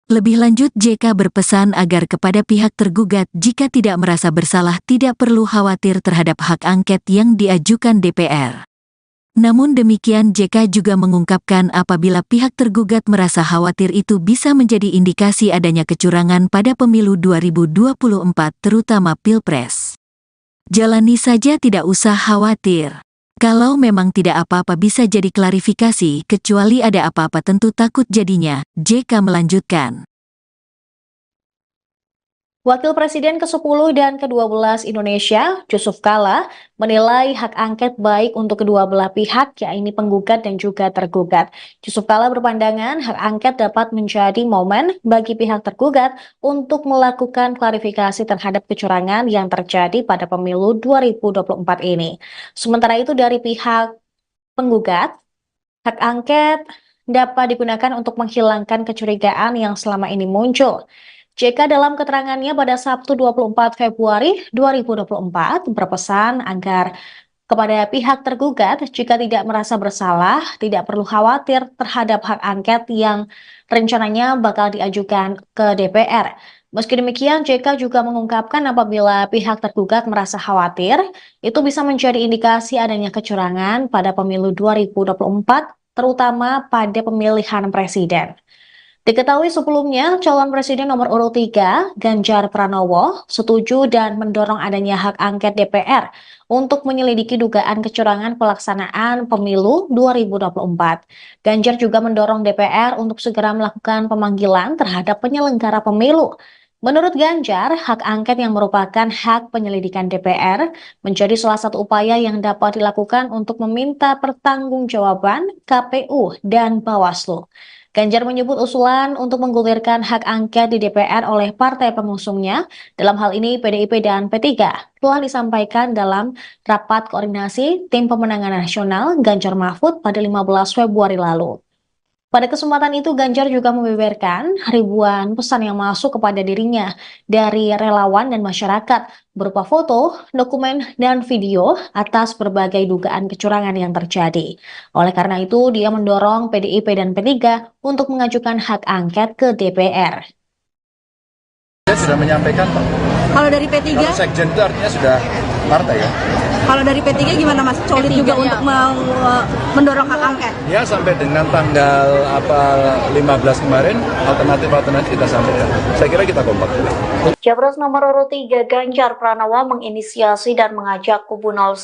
Lebih lanjut, JK berpesan agar kepada pihak tergugat jika tidak merasa bersalah tidak perlu khawatir terhadap hak angket yang diajukan DPR. Namun demikian, JK juga mengungkapkan apabila pihak tergugat merasa khawatir itu bisa menjadi indikasi adanya kecurangan pada pemilu 2024 terutama Pilpres. Jalani saja, tidak usah khawatir. Kalau memang tidak apa-apa bisa jadi klarifikasi, kecuali ada apa-apa tentu takut jadinya, JK melanjutkan. Wakil Presiden ke-10 dan ke-12 Indonesia, Jusuf Kalla, menilai hak angket baik untuk kedua belah pihak, yakni penggugat dan juga tergugat. Jusuf Kalla berpandangan hak angket dapat menjadi momen bagi pihak tergugat untuk melakukan klarifikasi terhadap kecurangan yang terjadi pada pemilu 2024 ini. Sementara itu dari pihak penggugat, hak angket dapat digunakan untuk menghilangkan kecurigaan yang selama ini muncul. JK dalam keterangannya pada Sabtu 24 Februari 2024 berpesan agar kepada pihak tergugat jika tidak merasa bersalah, tidak perlu khawatir terhadap hak angket yang rencananya bakal diajukan ke DPR. Meski demikian, JK juga mengungkapkan apabila pihak tergugat merasa khawatir, itu bisa menjadi indikasi adanya kecurangan pada pemilu 2024, terutama pada pemilihan presiden. Diketahui sebelumnya, calon presiden nomor urut 3, Ganjar Pranowo, setuju dan mendorong adanya hak angket DPR untuk menyelidiki dugaan kecurangan pelaksanaan pemilu 2024. Ganjar juga mendorong DPR untuk segera melakukan pemanggilan terhadap penyelenggara pemilu. Menurut Ganjar, hak angket yang merupakan hak penyelidikan DPR menjadi salah satu upaya yang dapat dilakukan untuk meminta pertanggungjawaban KPU dan Bawaslu. Ganjar menyebut usulan untuk menggulirkan hak angket di DPR oleh partai pengusungnya, dalam hal ini PDIP dan P3, telah disampaikan dalam rapat koordinasi Tim Pemenangan Nasional Ganjar Mahfud pada 15 Februari lalu. Pada kesempatan itu, Ganjar juga membeberkan ribuan pesan yang masuk kepada dirinya dari relawan dan masyarakat berupa foto, dokumen, dan video atas berbagai dugaan kecurangan yang terjadi. Oleh karena itu, dia mendorong PDIP dan P3 untuk mengajukan hak angket ke DPR. Saya sudah menyampaikan, Pak. Kalau dari P3? Kalau sekjen itu artinya sudah partai ya. Kalau dari P3 gimana Mas? Solid juga untuk mendorong hak angket? Ya, sampai dengan tanggal 15 kemarin, alternatif kita sampaikan. Saya kira kita kompak. Capres nomor urut 3 Ganjar Pranowo menginisiasi dan mengajak kubu 01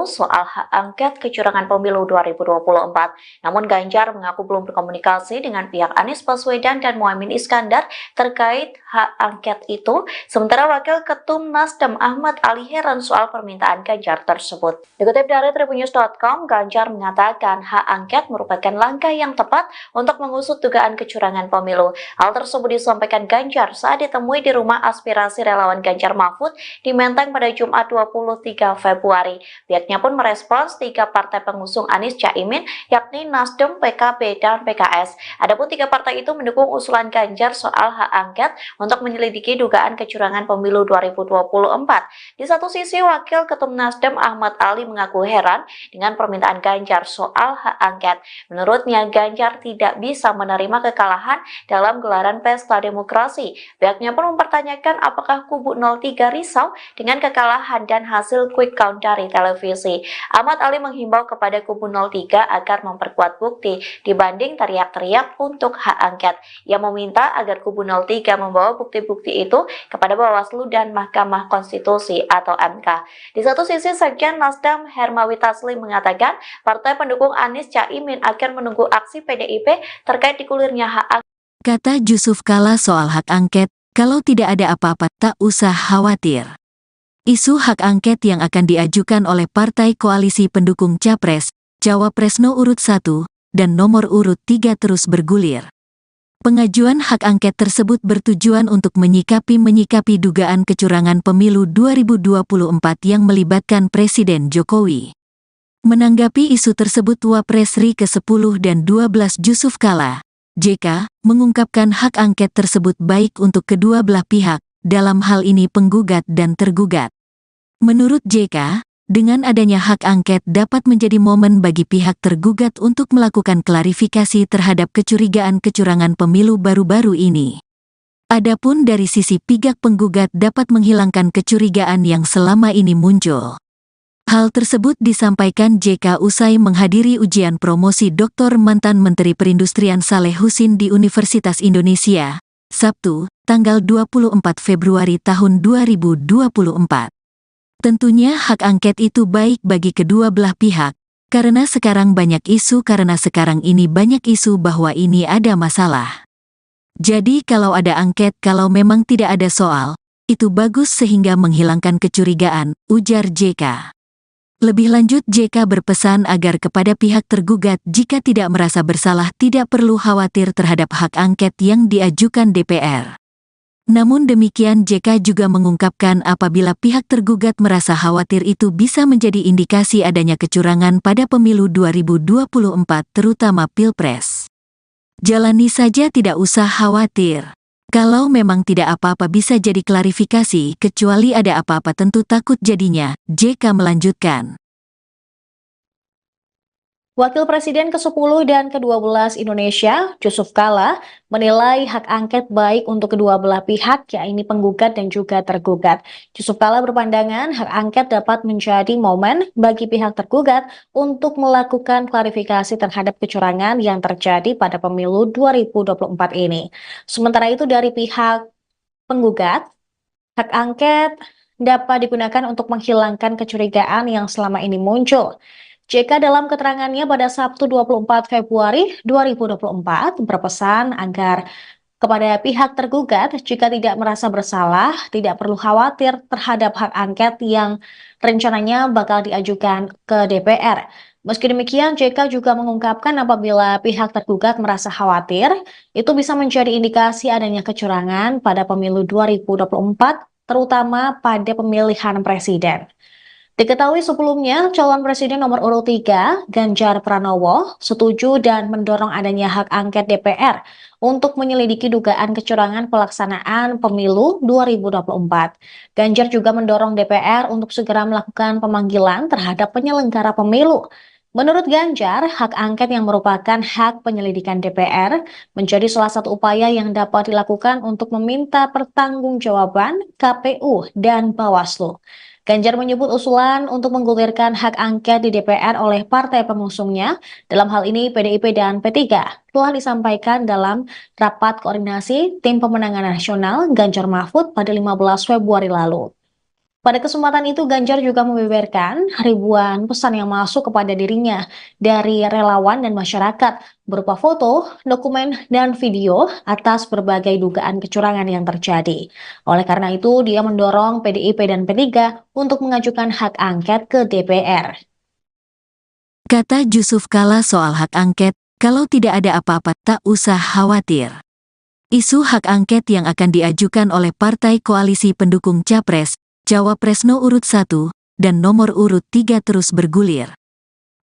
soal hak angket kecurangan pemilu 2024. Namun Ganjar mengaku belum berkomunikasi dengan pihak Anies Baswedan dan Muhaimin Iskandar terkait hak angket itu. Sementara Wakil Ketum Nasdem Ahmad Ali heran soal permintaan Ganjar tersebut. Dikutip dari Tribunnews.com, Ganjar mengatakan hak angket merupakan langkah yang tepat untuk mengusut dugaan kecurangan pemilu. Hal tersebut disampaikan Ganjar saat ditemui di rumah aspirasi relawan Ganjar Mahfud di Menteng pada Jumat 23 Februari. Pihaknya pun merespons 3 partai pengusung Anies Caimin, yakni Nasdem, PKB, dan PKS. Adapun 3 partai itu mendukung usulan Ganjar soal hak angket untuk menyelidiki dugaan kecurangan pemilu 2024. Di satu sisi, Wakil Ketum Nasdem Nasdem Ahmad Ali mengaku heran dengan permintaan Ganjar soal hak angket. Menurutnya, Ganjar tidak bisa menerima kekalahan dalam gelaran pesta demokrasi. Pihaknya pun mempertanyakan apakah kubu 03 risau dengan kekalahan dan hasil quick count dari televisi. Ahmad Ali menghimbau kepada kubu 03 agar memperkuat bukti dibanding teriak-teriak untuk hak angket. Ia meminta agar kubu 03 membawa bukti-bukti itu kepada Bawaslu dan Mahkamah Konstitusi atau MK. Di satu sisi, Sekjen Nasdem Hermawi Taslim mengatakan partai pendukung Anies Caimin akan menunggu aksi PDIP terkait digulirnya hak angket. Kata Yusuf Kala soal hak angket, kalau tidak ada apa-apa tak usah khawatir. Isu hak angket yang akan diajukan oleh partai koalisi pendukung Capres, Cawapres No. urut 1, dan nomor urut 3 terus bergulir. Pengajuan hak angket tersebut bertujuan untuk menyikapi dugaan kecurangan pemilu 2024 yang melibatkan Presiden Jokowi. Menanggapi isu tersebut, Wapres RI ke-10 dan 12 Yusuf Kala, JK, mengungkapkan hak angket tersebut baik untuk kedua belah pihak, dalam hal ini penggugat dan tergugat. Menurut JK, dengan adanya hak angket dapat menjadi momen bagi pihak tergugat untuk melakukan klarifikasi terhadap kecurigaan kecurangan pemilu baru-baru ini. Adapun dari sisi pihak penggugat dapat menghilangkan kecurigaan yang selama ini muncul. Hal tersebut disampaikan JK usai menghadiri ujian promosi Dr. mantan Menteri Perindustrian Saleh Husin di Universitas Indonesia, Sabtu, tanggal 24 Februari tahun 2024. Tentunya hak angket itu baik bagi kedua belah pihak, karena sekarang ini banyak isu bahwa ini ada masalah. Jadi kalau ada angket, kalau memang tidak ada soal, itu bagus sehingga menghilangkan kecurigaan, ujar JK. Lebih lanjut, JK berpesan agar kepada pihak tergugat jika tidak merasa bersalah tidak perlu khawatir terhadap hak angket yang diajukan DPR. Namun demikian, JK juga mengungkapkan apabila pihak tergugat merasa khawatir itu bisa menjadi indikasi adanya kecurangan pada pemilu 2024 terutama Pilpres. Jalani saja, tidak usah khawatir. Kalau memang tidak apa-apa bisa jadi klarifikasi, kecuali ada apa-apa tentu takut jadinya, JK melanjutkan. Wakil Presiden ke-10 dan ke-12 Indonesia, Yusuf Kala, menilai hak angket baik untuk kedua belah pihak, yakni penggugat dan juga tergugat. Yusuf Kala berpandangan hak angket dapat menjadi momen bagi pihak tergugat untuk melakukan klarifikasi terhadap kecurangan yang terjadi pada pemilu 2024 ini. Sementara itu dari pihak penggugat, hak angket dapat digunakan untuk menghilangkan kecurigaan yang selama ini muncul. JK dalam keterangannya pada Sabtu 24 Februari 2024 berpesan agar kepada pihak tergugat jika tidak merasa bersalah, tidak perlu khawatir terhadap hak angket yang rencananya bakal diajukan ke DPR. Meski demikian, JK juga mengungkapkan apabila pihak tergugat merasa khawatir, itu bisa menjadi indikasi adanya kecurangan pada pemilu 2024, terutama pada pemilihan presiden. Diketahui sebelumnya, calon presiden nomor urut 3, Ganjar Pranowo, setuju dan mendorong adanya hak angket DPR untuk menyelidiki dugaan kecurangan pelaksanaan pemilu 2024. Ganjar juga mendorong DPR untuk segera melakukan pemanggilan terhadap penyelenggara pemilu. Menurut Ganjar, hak angket yang merupakan hak penyelidikan DPR menjadi salah satu upaya yang dapat dilakukan untuk meminta pertanggungjawaban KPU dan Bawaslu. Ganjar menyebut usulan untuk menggulirkan hak angket di DPR oleh partai pengusungnya, dalam hal ini PDIP dan P3, telah disampaikan dalam rapat koordinasi Tim Pemenangan Nasional Ganjar Mahfud pada 15 Februari lalu. Pada kesempatan itu, Ganjar juga membeberkan ribuan pesan yang masuk kepada dirinya dari relawan dan masyarakat berupa foto, dokumen, dan video atas berbagai dugaan kecurangan yang terjadi. Oleh karena itu, dia mendorong PDIP dan P3 untuk mengajukan hak angket ke DPR. Kata Yusuf Kala soal hak angket, kalau tidak ada apa-apa tak usah khawatir. Isu hak angket yang akan diajukan oleh partai koalisi pendukung Capres, Cawapres No. urut 1, dan nomor urut 3 terus bergulir.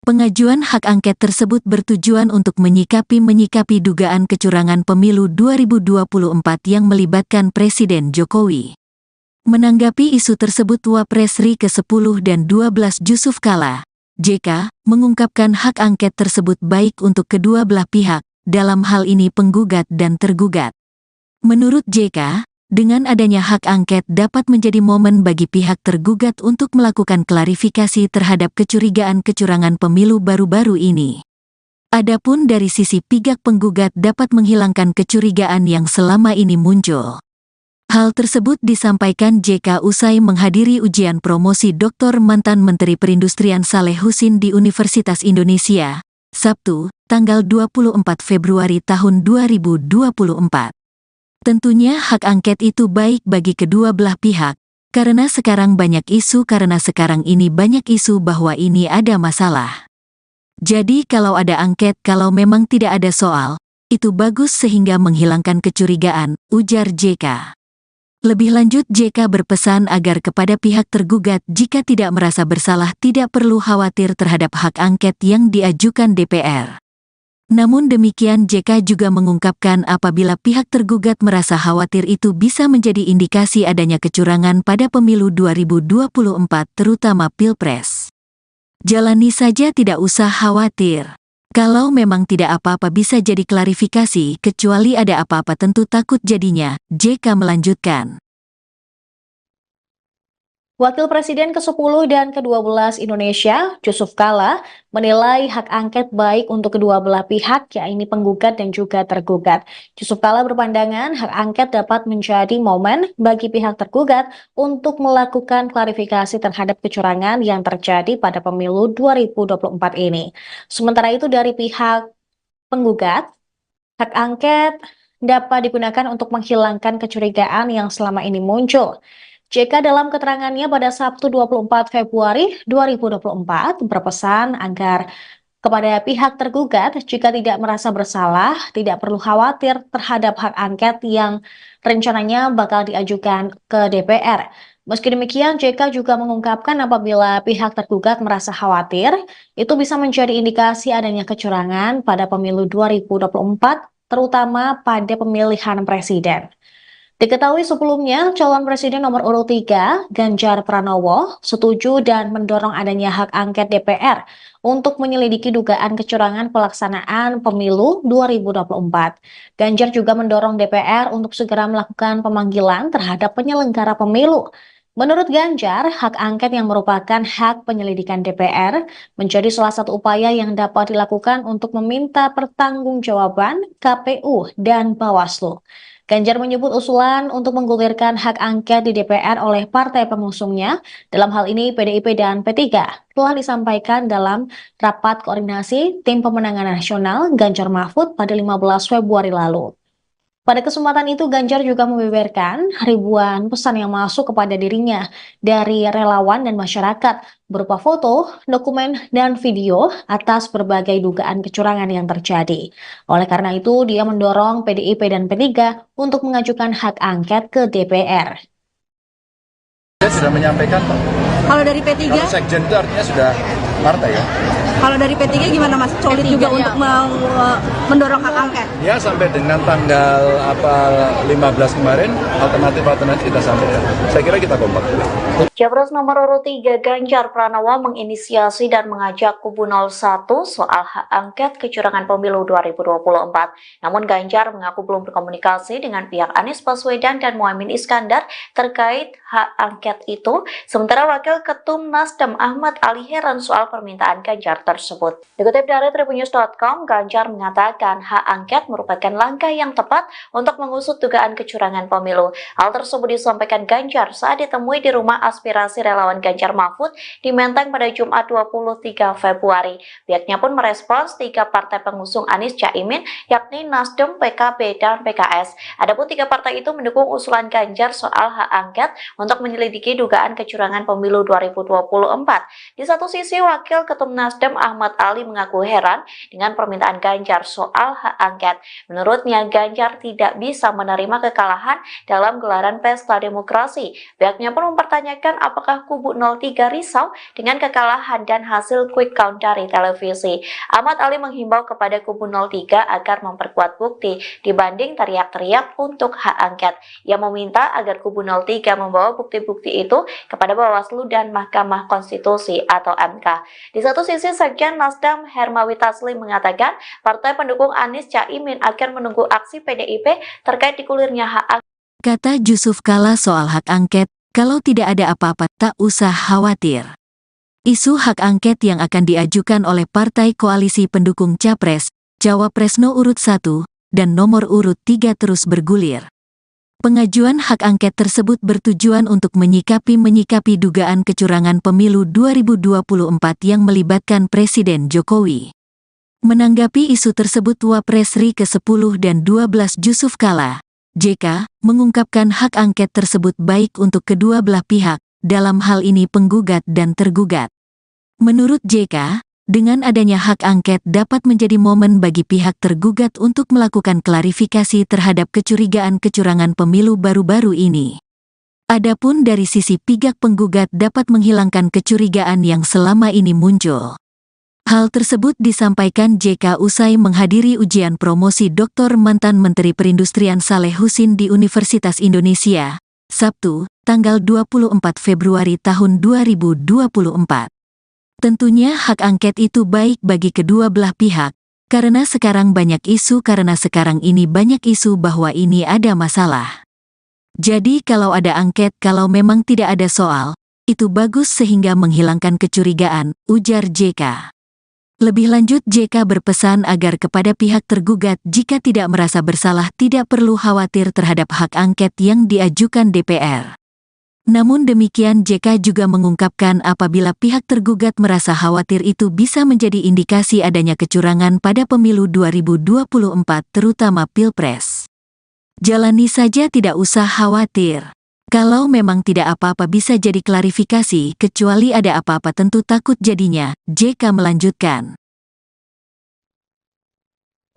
Pengajuan hak angket tersebut bertujuan untuk menyikapi dugaan kecurangan pemilu 2024 yang melibatkan Presiden Jokowi. Menanggapi isu tersebut, Wapres RI ke-10 dan 12 Jusuf Kalla, JK, mengungkapkan hak angket tersebut baik untuk kedua belah pihak, dalam hal ini penggugat dan tergugat. Menurut JK, dengan adanya hak angket dapat menjadi momen bagi pihak tergugat untuk melakukan klarifikasi terhadap kecurigaan kecurangan pemilu baru-baru ini. Adapun dari sisi pihak penggugat dapat menghilangkan kecurigaan yang selama ini muncul. Hal tersebut disampaikan JK usai menghadiri ujian promosi Dr. mantan Menteri Perindustrian Saleh Husin di Universitas Indonesia, Sabtu, tanggal 24 Februari tahun 2024. Tentunya hak angket itu baik bagi kedua belah pihak, karena sekarang ini banyak isu bahwa ini ada masalah. Jadi kalau ada angket, kalau memang tidak ada soal, itu bagus sehingga menghilangkan kecurigaan, ujar JK. Lebih lanjut, JK berpesan agar kepada pihak tergugat jika tidak merasa bersalah tidak perlu khawatir terhadap hak angket yang diajukan DPR. Namun demikian, JK juga mengungkapkan apabila pihak tergugat merasa khawatir itu bisa menjadi indikasi adanya kecurangan pada pemilu 2024 terutama Pilpres. Jalani saja, tidak usah khawatir. Kalau memang tidak apa-apa bisa jadi klarifikasi, kecuali ada apa-apa tentu takut jadinya, JK melanjutkan. Wakil Presiden ke-10 dan ke-12 Indonesia, Jusuf Kalla, menilai hak angket baik untuk kedua belah pihak, yakni penggugat dan juga tergugat. Jusuf Kalla berpandangan hak angket dapat menjadi momen bagi pihak tergugat untuk melakukan klarifikasi terhadap kecurangan yang terjadi pada pemilu 2024 ini. Sementara itu dari pihak penggugat, hak angket dapat digunakan untuk menghilangkan kecurigaan yang selama ini muncul. JK dalam keterangannya pada Sabtu 24 Februari 2024 berpesan agar kepada pihak tergugat jika tidak merasa bersalah, tidak perlu khawatir terhadap hak angket yang rencananya bakal diajukan ke DPR. Meski demikian, JK juga mengungkapkan apabila pihak tergugat merasa khawatir, itu bisa menjadi indikasi adanya kecurangan pada pemilu 2024, terutama pada pemilihan presiden. Diketahui sebelumnya, calon presiden nomor urut 3, Ganjar Pranowo, setuju dan mendorong adanya hak angket DPR untuk menyelidiki dugaan kecurangan pelaksanaan pemilu 2024. Ganjar juga mendorong DPR untuk segera melakukan pemanggilan terhadap penyelenggara pemilu. Menurut Ganjar, hak angket yang merupakan hak penyelidikan DPR menjadi salah satu upaya yang dapat dilakukan untuk meminta pertanggungjawaban KPU dan Bawaslu. Ganjar menyebut usulan untuk menggulirkan hak angket di DPR oleh partai pengusungnya, dalam hal ini PDIP dan P3, telah disampaikan dalam rapat koordinasi Tim Pemenangan Nasional Ganjar Mahfud pada 15 Februari lalu. Pada kesempatan itu, Ganjar juga membeberkan ribuan pesan yang masuk kepada dirinya dari relawan dan masyarakat berupa foto, dokumen, dan video atas berbagai dugaan kecurangan yang terjadi. Oleh karena itu, dia mendorong PDIP dan P3 untuk mengajukan hak angket ke DPR. Saya sudah menyampaikan, Pak. Kalau dari P3? Kalau sekjen itu artinya sudah partai ya. Kalau dari P3 gimana Mas? Solid juga untuk mendorong hak angket? Ya, sampai dengan tanggal 15 kemarin, alternatif kita sampaikan. Saya kira kita kompak. Capres nomor urut 3 Ganjar Pranowo menginisiasi dan mengajak kubu 01 soal hak angket kecurangan pemilu 2024. Namun Ganjar mengaku belum berkomunikasi dengan pihak Anies Baswedan dan Muhaimin Iskandar terkait hak angket itu. Sementara Wakil Ketum Nasdem Ahmad Ali heran soal permintaan Ganjar tersebut. Dikutip dari tribunnews.com, Ganjar mengatakan hak angket merupakan langkah yang tepat untuk mengusut dugaan kecurangan pemilu. Hal tersebut disampaikan Ganjar saat ditemui di rumah aspirasi relawan Ganjar Mahfud di Menteng pada Jumat 23 Februari. Pihaknya pun merespons 3 partai pengusung Anies Caimin, yakni Nasdem, PKB, dan PKS. Adapun 3 partai itu mendukung usulan Ganjar soal hak angket untuk menyelidiki dugaan kecurangan pemilu 2024. Di satu sisi, Wakil Ketum Nasdem Nasdem Ahmad Ali mengaku heran dengan permintaan Ganjar soal hak angket. Menurutnya, Ganjar tidak bisa menerima kekalahan dalam gelaran pesta demokrasi. Pihaknya pun mempertanyakan apakah kubu 03 risau dengan kekalahan dan hasil quick count dari televisi. Ahmad Ali menghimbau kepada kubu 03 agar memperkuat bukti dibanding teriak-teriak untuk hak angket. Ia meminta agar kubu 03 membawa bukti-bukti itu kepada Bawaslu dan Mahkamah Konstitusi atau MK. Di satu sisi, Sekjen Nasdem Hermawi Taslim mengatakan partai pendukung Anies Caimin akan menunggu aksi PDIP terkait digulirnya hak angket. Kata Jusuf Kalla soal hak angket, kalau tidak ada apa-apa tak usah khawatir. Isu hak angket yang akan diajukan oleh partai koalisi pendukung Capres, Cawapres No. urut 1, dan nomor urut 3 terus bergulir. Pengajuan hak angket tersebut bertujuan untuk menyikapi dugaan kecurangan pemilu 2024 yang melibatkan Presiden Jokowi. Menanggapi isu tersebut, Wapres RI ke-10 dan 12 Jusuf Kalla, JK, mengungkapkan hak angket tersebut baik untuk kedua belah pihak, dalam hal ini penggugat dan tergugat. Menurut JK, dengan adanya hak angket dapat menjadi momen bagi pihak tergugat untuk melakukan klarifikasi terhadap kecurigaan kecurangan pemilu baru-baru ini. Adapun dari sisi pihak penggugat dapat menghilangkan kecurigaan yang selama ini muncul. Hal tersebut disampaikan JK usai menghadiri ujian promosi Dr. mantan Menteri Perindustrian Saleh Husin di Universitas Indonesia, Sabtu, tanggal 24 Februari tahun 2024. Tentunya hak angket itu baik bagi kedua belah pihak, karena sekarang ini banyak isu bahwa ini ada masalah. Jadi kalau ada angket, kalau memang tidak ada soal, itu bagus sehingga menghilangkan kecurigaan, ujar JK. Lebih lanjut, JK berpesan agar kepada pihak tergugat jika tidak merasa bersalah tidak perlu khawatir terhadap hak angket yang diajukan DPR. Namun demikian, JK juga mengungkapkan apabila pihak tergugat merasa khawatir itu bisa menjadi indikasi adanya kecurangan pada pemilu 2024 terutama Pilpres. Jalani saja, tidak usah khawatir. Kalau memang tidak apa-apa bisa jadi klarifikasi, kecuali ada apa-apa tentu takut jadinya, JK melanjutkan.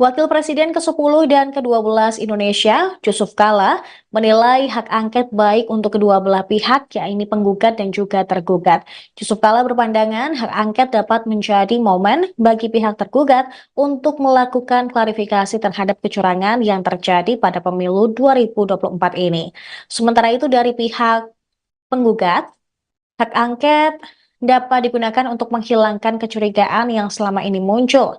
Wakil Presiden ke-10 dan ke-12 Indonesia, Jusuf Kalla, menilai hak angket baik untuk kedua belah pihak, yakni penggugat dan juga tergugat. Jusuf Kalla berpandangan hak angket dapat menjadi momen bagi pihak tergugat untuk melakukan klarifikasi terhadap kecurangan yang terjadi pada pemilu 2024 ini. Sementara itu dari pihak penggugat, hak angket dapat digunakan untuk menghilangkan kecurigaan yang selama ini muncul.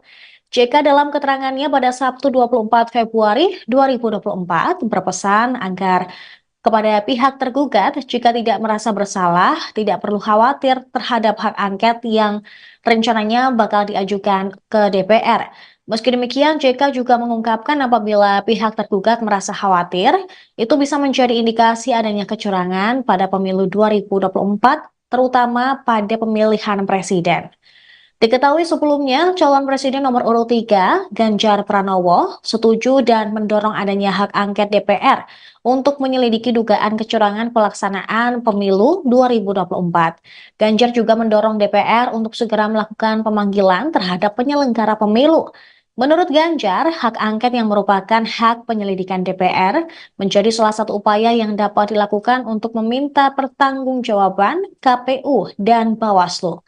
JK dalam keterangannya pada Sabtu 24 Februari 2024 berpesan agar kepada pihak tergugat jika tidak merasa bersalah, tidak perlu khawatir terhadap hak angket yang rencananya bakal diajukan ke DPR. Meski demikian, JK juga mengungkapkan apabila pihak tergugat merasa khawatir, itu bisa menjadi indikasi adanya kecurangan pada pemilu 2024, terutama pada pemilihan presiden. Diketahui sebelumnya, calon presiden nomor urut 3, Ganjar Pranowo, setuju dan mendorong adanya hak angket DPR untuk menyelidiki dugaan kecurangan pelaksanaan pemilu 2024. Ganjar juga mendorong DPR untuk segera melakukan pemanggilan terhadap penyelenggara pemilu. Menurut Ganjar, hak angket yang merupakan hak penyelidikan DPR menjadi salah satu upaya yang dapat dilakukan untuk meminta pertanggungjawaban KPU dan Bawaslu.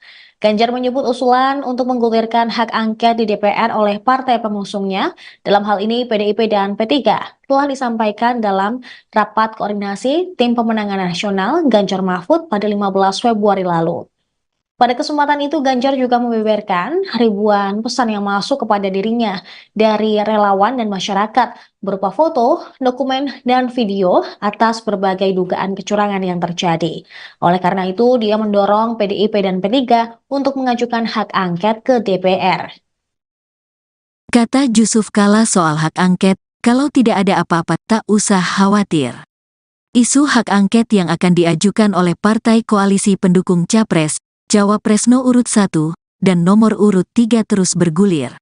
Ganjar menyebut usulan untuk menggulirkan hak angket di DPR oleh partai pengusungnya, dalam hal ini PDIP dan P3, telah disampaikan dalam rapat koordinasi Tim Pemenangan Nasional Ganjar Mahfud pada 15 Februari lalu. Pada kesempatan itu, Ganjar juga membeberkan ribuan pesan yang masuk kepada dirinya dari relawan dan masyarakat berupa foto, dokumen, dan video atas berbagai dugaan kecurangan yang terjadi. Oleh karena itu, dia mendorong PDIP dan P3 untuk mengajukan hak angket ke DPR. Kata Jusuf Kalla soal hak angket, kalau tidak ada apa-apa tak usah khawatir. Isu hak angket yang akan diajukan oleh partai koalisi pendukung Capres, Cawapres No. urut 1, dan nomor urut 3 terus bergulir.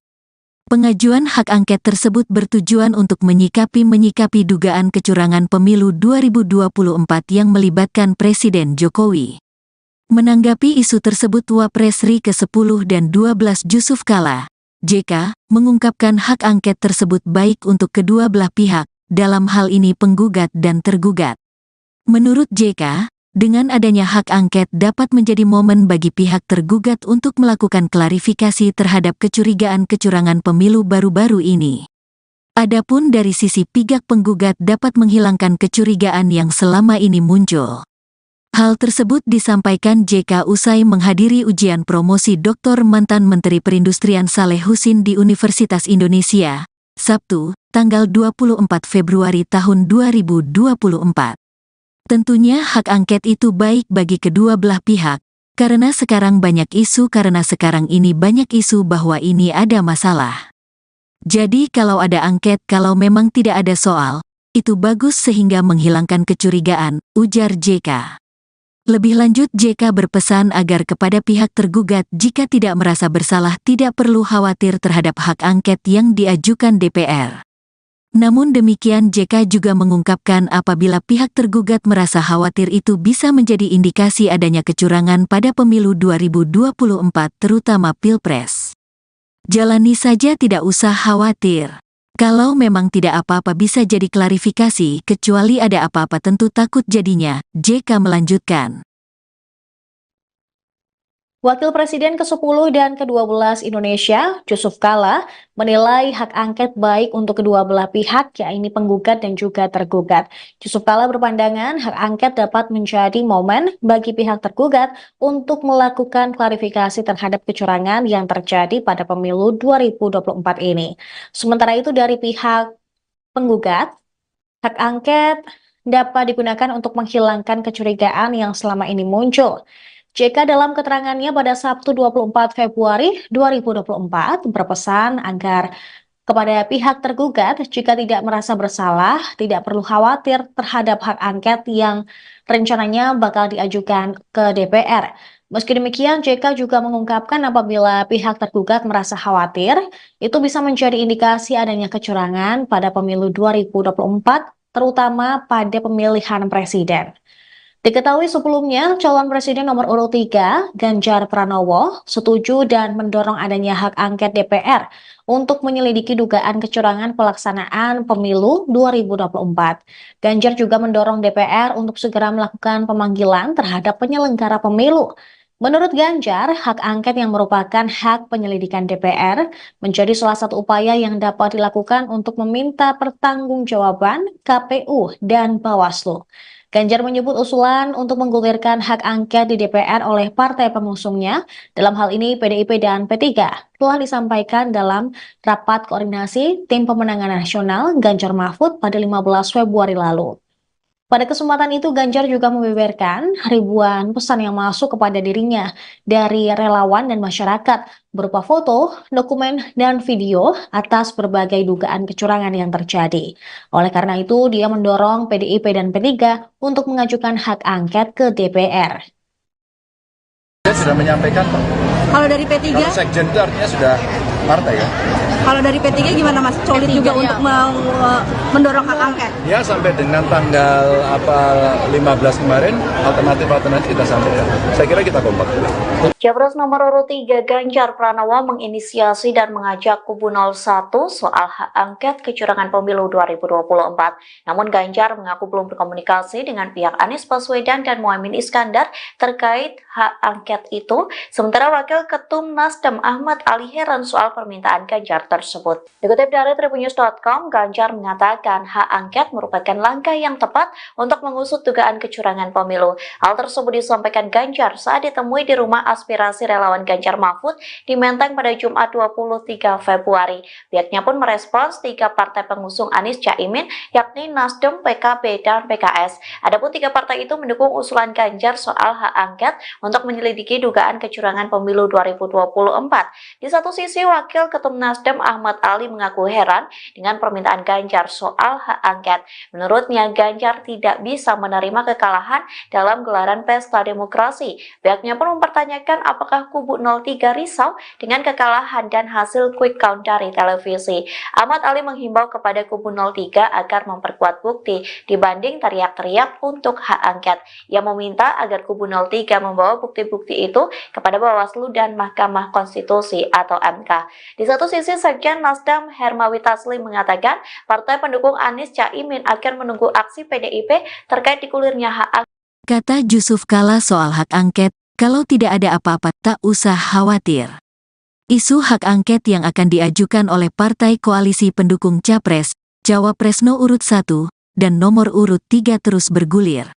Pengajuan hak angket tersebut bertujuan untuk menyikapi dugaan kecurangan pemilu 2024 yang melibatkan Presiden Jokowi. Menanggapi isu tersebut, Wapres RI ke-10 dan 12 Jusuf Kalla, JK, mengungkapkan hak angket tersebut baik untuk kedua belah pihak, dalam hal ini penggugat dan tergugat. Menurut JK, dengan adanya hak angket dapat menjadi momen bagi pihak tergugat untuk melakukan klarifikasi terhadap kecurigaan kecurangan pemilu baru-baru ini. Adapun dari sisi pihak penggugat dapat menghilangkan kecurigaan yang selama ini muncul. Hal tersebut disampaikan JK usai menghadiri ujian promosi Dr. mantan Menteri Perindustrian Saleh Husin di Universitas Indonesia, Sabtu, tanggal 24 Februari tahun 2024. Tentunya hak angket itu baik bagi kedua belah pihak, karena sekarang ini banyak isu bahwa ini ada masalah. Jadi kalau ada angket, kalau memang tidak ada soal, itu bagus sehingga menghilangkan kecurigaan, ujar JK. Lebih lanjut, JK berpesan agar kepada pihak tergugat jika tidak merasa bersalah tidak perlu khawatir terhadap hak angket yang diajukan DPR. Namun demikian, JK juga mengungkapkan apabila pihak tergugat merasa khawatir itu bisa menjadi indikasi adanya kecurangan pada pemilu 2024 terutama Pilpres. Jalani saja, tidak usah khawatir. Kalau memang tidak apa-apa bisa jadi klarifikasi, kecuali ada apa-apa tentu takut jadinya, JK melanjutkan. Wakil Presiden ke-10 dan ke-12 Indonesia, Jusuf Kalla, menilai hak angket baik untuk kedua belah pihak, yakni penggugat dan juga tergugat. Jusuf Kalla berpandangan hak angket dapat menjadi momen bagi pihak tergugat untuk melakukan klarifikasi terhadap kecurangan yang terjadi pada pemilu 2024 ini. Sementara itu dari pihak penggugat, hak angket dapat digunakan untuk menghilangkan kecurigaan yang selama ini muncul. JK dalam keterangannya pada Sabtu 24 Februari 2024 berpesan agar kepada pihak tergugat jika tidak merasa bersalah, tidak perlu khawatir terhadap hak angket yang rencananya bakal diajukan ke DPR. Meski demikian, JK juga mengungkapkan apabila pihak tergugat merasa khawatir, itu bisa menjadi indikasi adanya kecurangan pada pemilu 2024, terutama pada pemilihan presiden. Diketahui sebelumnya, calon presiden nomor urut 3, Ganjar Pranowo, setuju dan mendorong adanya hak angket DPR untuk menyelidiki dugaan kecurangan pelaksanaan pemilu 2024. Ganjar juga mendorong DPR untuk segera melakukan pemanggilan terhadap penyelenggara pemilu. Menurut Ganjar, hak angket yang merupakan hak penyelidikan DPR menjadi salah satu upaya yang dapat dilakukan untuk meminta pertanggungjawaban KPU dan Bawaslu. Ganjar menyebut usulan untuk menggulirkan hak angket di DPR oleh partai pengusungnya, dalam hal ini PDIP dan P3, telah disampaikan dalam rapat koordinasi Tim Pemenangan Nasional Ganjar Mahfud pada 15 Februari lalu. Pada kesempatan itu, Ganjar juga membeberkan ribuan pesan yang masuk kepada dirinya dari relawan dan masyarakat berupa foto, dokumen, dan video atas berbagai dugaan kecurangan yang terjadi. Oleh karena itu, dia mendorong PDIP dan P3 untuk mengajukan hak angket ke DPR. Saya sudah menyampaikan, Pak. Kalau dari P3? Kalau sekjen itu artinya sudah partai ya. Kalau dari P3 gimana Mas? Solid juga untuk mendorong hak angket? Ya, sampai dengan tanggal 15 kemarin, alternatif kita sampaikan. Saya kira kita kompak. Capres nomor urut 3 Ganjar Pranowo menginisiasi dan mengajak kubu 01 soal hak angket kecurangan pemilu 2024. Namun Ganjar mengaku belum berkomunikasi dengan pihak Anies Baswedan dan Muhaimin Iskandar terkait hak angket itu. Sementara Wakil Ketum Nasdem Ahmad Ali heran soal permintaan Ganjar tersebut. Dikutip dari tribunnews.com, Ganjar mengatakan hak angket merupakan langkah yang tepat untuk mengusut dugaan kecurangan pemilu. Hal tersebut disampaikan Ganjar saat ditemui di rumah aspirasi relawan Ganjar Mahfud di Menteng pada Jumat 23 Februari. Pihaknya pun merespons 3 partai pengusung Anies Caimin, yakni Nasdem, PKB, dan PKS. Adapun 3 partai itu mendukung usulan Ganjar soal hak angket untuk menyelidiki dugaan kecurangan pemilu 2024. Di satu sisi, Wakil Ketum Nasdem Ahmad Ali mengaku heran dengan permintaan Ganjar soal hak angket. Menurutnya, Ganjar tidak bisa menerima kekalahan dalam gelaran pesta demokrasi. Pihaknya pun mempertanyakan apakah kubu 03 risau dengan kekalahan dan hasil quick count dari televisi. Ahmad Ali menghimbau kepada kubu 03 agar memperkuat bukti dibanding teriak-teriak untuk hak angket. Ia meminta agar kubu 03 membawa bukti-bukti itu kepada Bawaslu dan Mahkamah Konstitusi atau MK. Di satu sisi, Sekjen Nasdem Hermawi Taslim mengatakan partai pendukung Anies Caimin akan menunggu aksi PDIP terkait digulirnya hak angket. Kata Yusuf Kala soal hak angket, kalau tidak ada apa-apa tak usah khawatir. Isu hak angket yang akan diajukan oleh partai koalisi pendukung Capres, Cawapres No. urut 1, dan nomor urut 3 terus bergulir.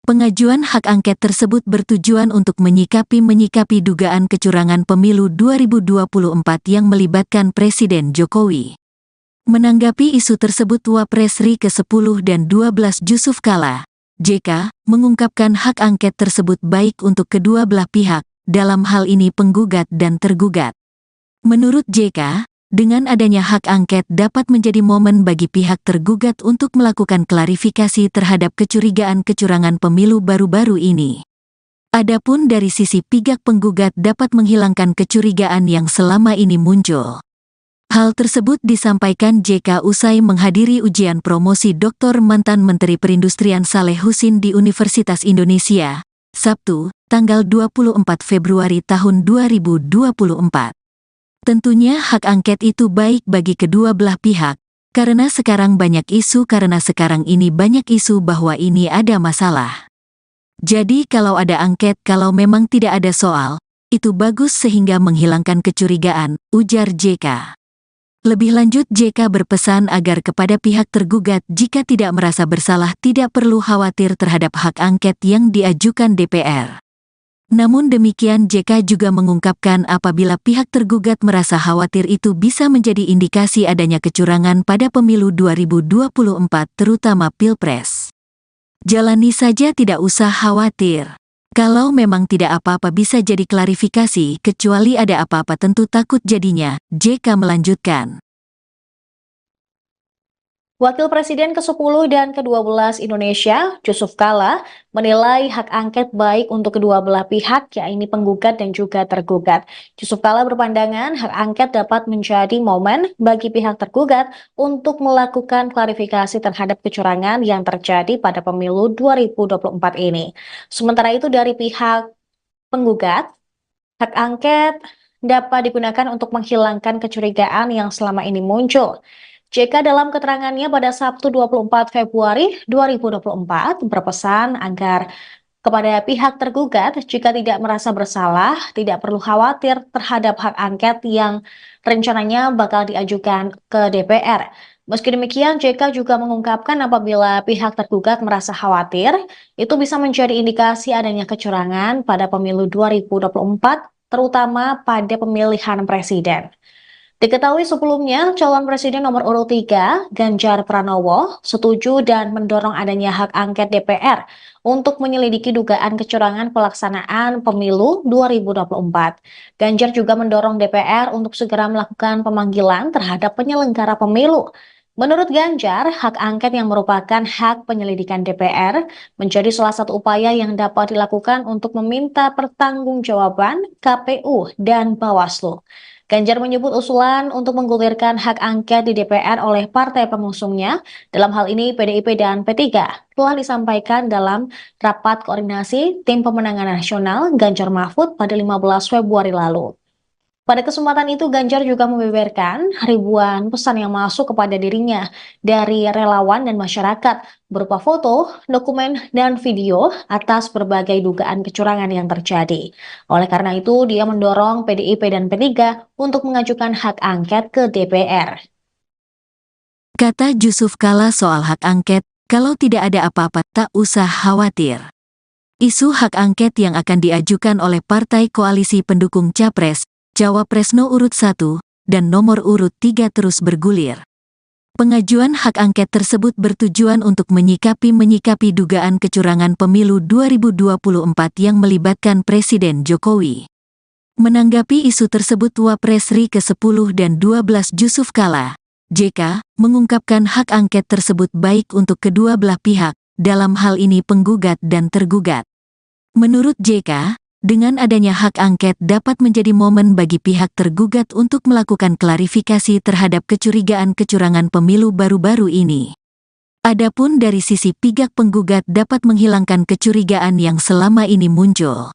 Pengajuan hak angket tersebut bertujuan untuk menyikapi dugaan kecurangan pemilu 2024 yang melibatkan Presiden Jokowi. Menanggapi isu tersebut, Wapres RI ke-10 dan 12 Yusuf Kala, JK, mengungkapkan hak angket tersebut baik untuk kedua belah pihak, dalam hal ini penggugat dan tergugat. Menurut JK, dengan adanya hak angket dapat menjadi momen bagi pihak tergugat untuk melakukan klarifikasi terhadap kecurigaan kecurangan pemilu baru-baru ini. Adapun dari sisi pihak penggugat dapat menghilangkan kecurigaan yang selama ini muncul. Hal tersebut disampaikan JK usai menghadiri ujian promosi Dr. mantan Menteri Perindustrian Saleh Husin di Universitas Indonesia, Sabtu, tanggal 24 Februari tahun 2024. Tentunya hak angket itu baik bagi kedua belah pihak, karena sekarang ini banyak isu bahwa ini ada masalah. Jadi kalau ada angket, kalau memang tidak ada soal, itu bagus sehingga menghilangkan kecurigaan, ujar JK. Lebih lanjut, JK berpesan agar kepada pihak tergugat jika tidak merasa bersalah tidak perlu khawatir terhadap hak angket yang diajukan DPR. Namun demikian, JK juga mengungkapkan apabila pihak tergugat merasa khawatir itu bisa menjadi indikasi adanya kecurangan pada pemilu 2024 terutama Pilpres. Jalani saja, tidak usah khawatir. Kalau memang tidak apa-apa bisa jadi klarifikasi, kecuali ada apa-apa tentu takut jadinya, JK melanjutkan. Wakil Presiden ke-10 dan ke-12 Indonesia, Yusuf Kala, menilai hak angket baik untuk kedua belah pihak, yakni penggugat dan juga tergugat. Yusuf Kala berpandangan hak angket dapat menjadi momen bagi pihak tergugat untuk melakukan klarifikasi terhadap kecurangan yang terjadi pada pemilu 2024 ini. Sementara itu dari pihak penggugat, hak angket dapat digunakan untuk menghilangkan kecurigaan yang selama ini muncul. JK dalam keterangannya pada Sabtu 24 Februari 2024 berpesan agar kepada pihak tergugat jika tidak merasa bersalah, tidak perlu khawatir terhadap hak angket yang rencananya bakal diajukan ke DPR. Meski demikian, JK juga mengungkapkan apabila pihak tergugat merasa khawatir, itu bisa menjadi indikasi adanya kecurangan pada pemilu 2024, terutama pada pemilihan presiden. Diketahui sebelumnya, calon presiden nomor urut 3, Ganjar Pranowo, setuju dan mendorong adanya hak angket DPR untuk menyelidiki dugaan kecurangan pelaksanaan pemilu 2024. Ganjar juga mendorong DPR untuk segera melakukan pemanggilan terhadap penyelenggara pemilu. Menurut Ganjar, hak angket yang merupakan hak penyelidikan DPR menjadi salah satu upaya yang dapat dilakukan untuk meminta pertanggungjawaban KPU dan Bawaslu. Ganjar menyebut usulan untuk menggulirkan hak angket di DPR oleh partai pengusungnya, dalam hal ini PDIP dan P3, telah disampaikan dalam rapat koordinasi Tim Pemenangan Nasional Ganjar Mahfud pada 15 Februari lalu. Pada kesempatan itu, Ganjar juga membeberkan ribuan pesan yang masuk kepada dirinya dari relawan dan masyarakat berupa foto, dokumen, dan video atas berbagai dugaan kecurangan yang terjadi. Oleh karena itu, dia mendorong PDIP dan P3 untuk mengajukan hak angket ke DPR. Kata Yusuf Kala soal hak angket, kalau tidak ada apa-apa tak usah khawatir. Isu hak angket yang akan diajukan oleh partai koalisi pendukung Capres, Cawapres No. urut 1, dan nomor urut 3 terus bergulir. Pengajuan hak angket tersebut bertujuan untuk menyikapi dugaan kecurangan pemilu 2024 yang melibatkan Presiden Jokowi. Menanggapi isu tersebut, Wapres RI ke-10 dan 12 Jusuf Kalla, JK, mengungkapkan hak angket tersebut baik untuk kedua belah pihak, dalam hal ini penggugat dan tergugat. Menurut JK, dengan adanya hak angket dapat menjadi momen bagi pihak tergugat untuk melakukan klarifikasi terhadap kecurigaan kecurangan pemilu baru-baru ini. Adapun dari sisi pihak penggugat dapat menghilangkan kecurigaan yang selama ini muncul.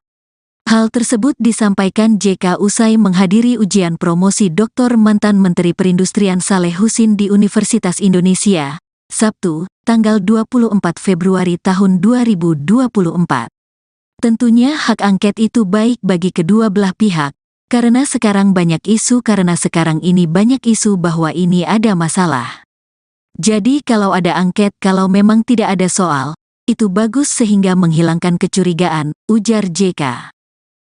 Hal tersebut disampaikan JK usai menghadiri ujian promosi Dr. mantan Menteri Perindustrian Saleh Husin di Universitas Indonesia, Sabtu, tanggal 24 Februari tahun 2024. Tentunya hak angket itu baik bagi kedua belah pihak, karena sekarang ini banyak isu bahwa ini ada masalah. Jadi kalau ada angket, kalau memang tidak ada soal, itu bagus sehingga menghilangkan kecurigaan, ujar JK.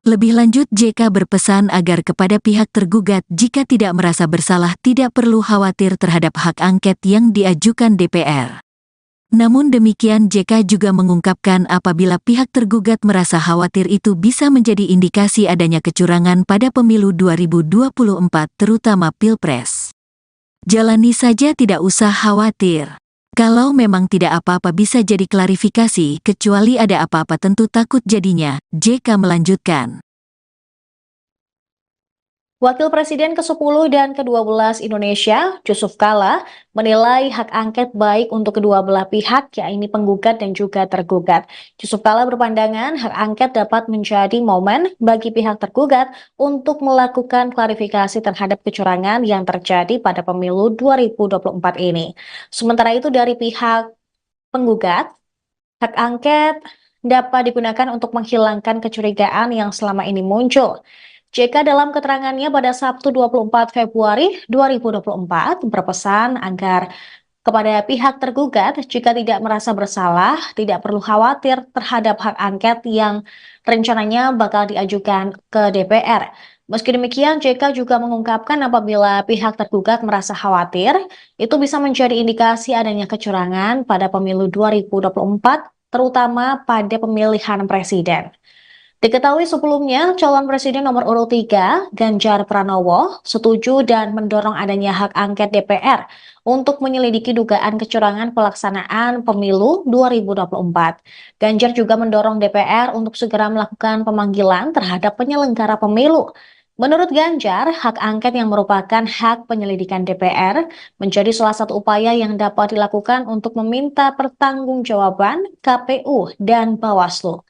Lebih lanjut, JK berpesan agar kepada pihak tergugat jika tidak merasa bersalah tidak perlu khawatir terhadap hak angket yang diajukan DPR. Namun demikian, JK juga mengungkapkan apabila pihak tergugat merasa khawatir itu bisa menjadi indikasi adanya kecurangan pada pemilu 2024 terutama Pilpres. Jalani saja, tidak usah khawatir. Kalau memang tidak apa-apa bisa jadi klarifikasi, kecuali ada apa-apa tentu takut jadinya, JK melanjutkan. Wakil Presiden ke-10 dan ke-12 Indonesia, Jusuf Kalla, menilai hak angket baik untuk kedua belah pihak, yakni penggugat dan juga tergugat. Jusuf Kalla berpandangan hak angket dapat menjadi momen bagi pihak tergugat untuk melakukan klarifikasi terhadap kecurangan yang terjadi pada pemilu 2024 ini. Sementara itu dari pihak penggugat, hak angket dapat digunakan untuk menghilangkan kecurigaan yang selama ini muncul. JK dalam keterangannya pada Sabtu 24 Februari 2024 berpesan agar kepada pihak tergugat jika tidak merasa bersalah, tidak perlu khawatir terhadap hak angket yang rencananya bakal diajukan ke DPR. Meski demikian, JK juga mengungkapkan apabila pihak tergugat merasa khawatir, itu bisa menjadi indikasi adanya kecurangan pada pemilu 2024, terutama pada pemilihan presiden. Diketahui sebelumnya, calon presiden nomor urut 3, Ganjar Pranowo, setuju dan mendorong adanya hak angket DPR untuk menyelidiki dugaan kecurangan pelaksanaan pemilu 2024. Ganjar juga mendorong DPR untuk segera melakukan pemanggilan terhadap penyelenggara pemilu. Menurut Ganjar, hak angket yang merupakan hak penyelidikan DPR menjadi salah satu upaya yang dapat dilakukan untuk meminta pertanggungjawaban KPU dan Bawaslu.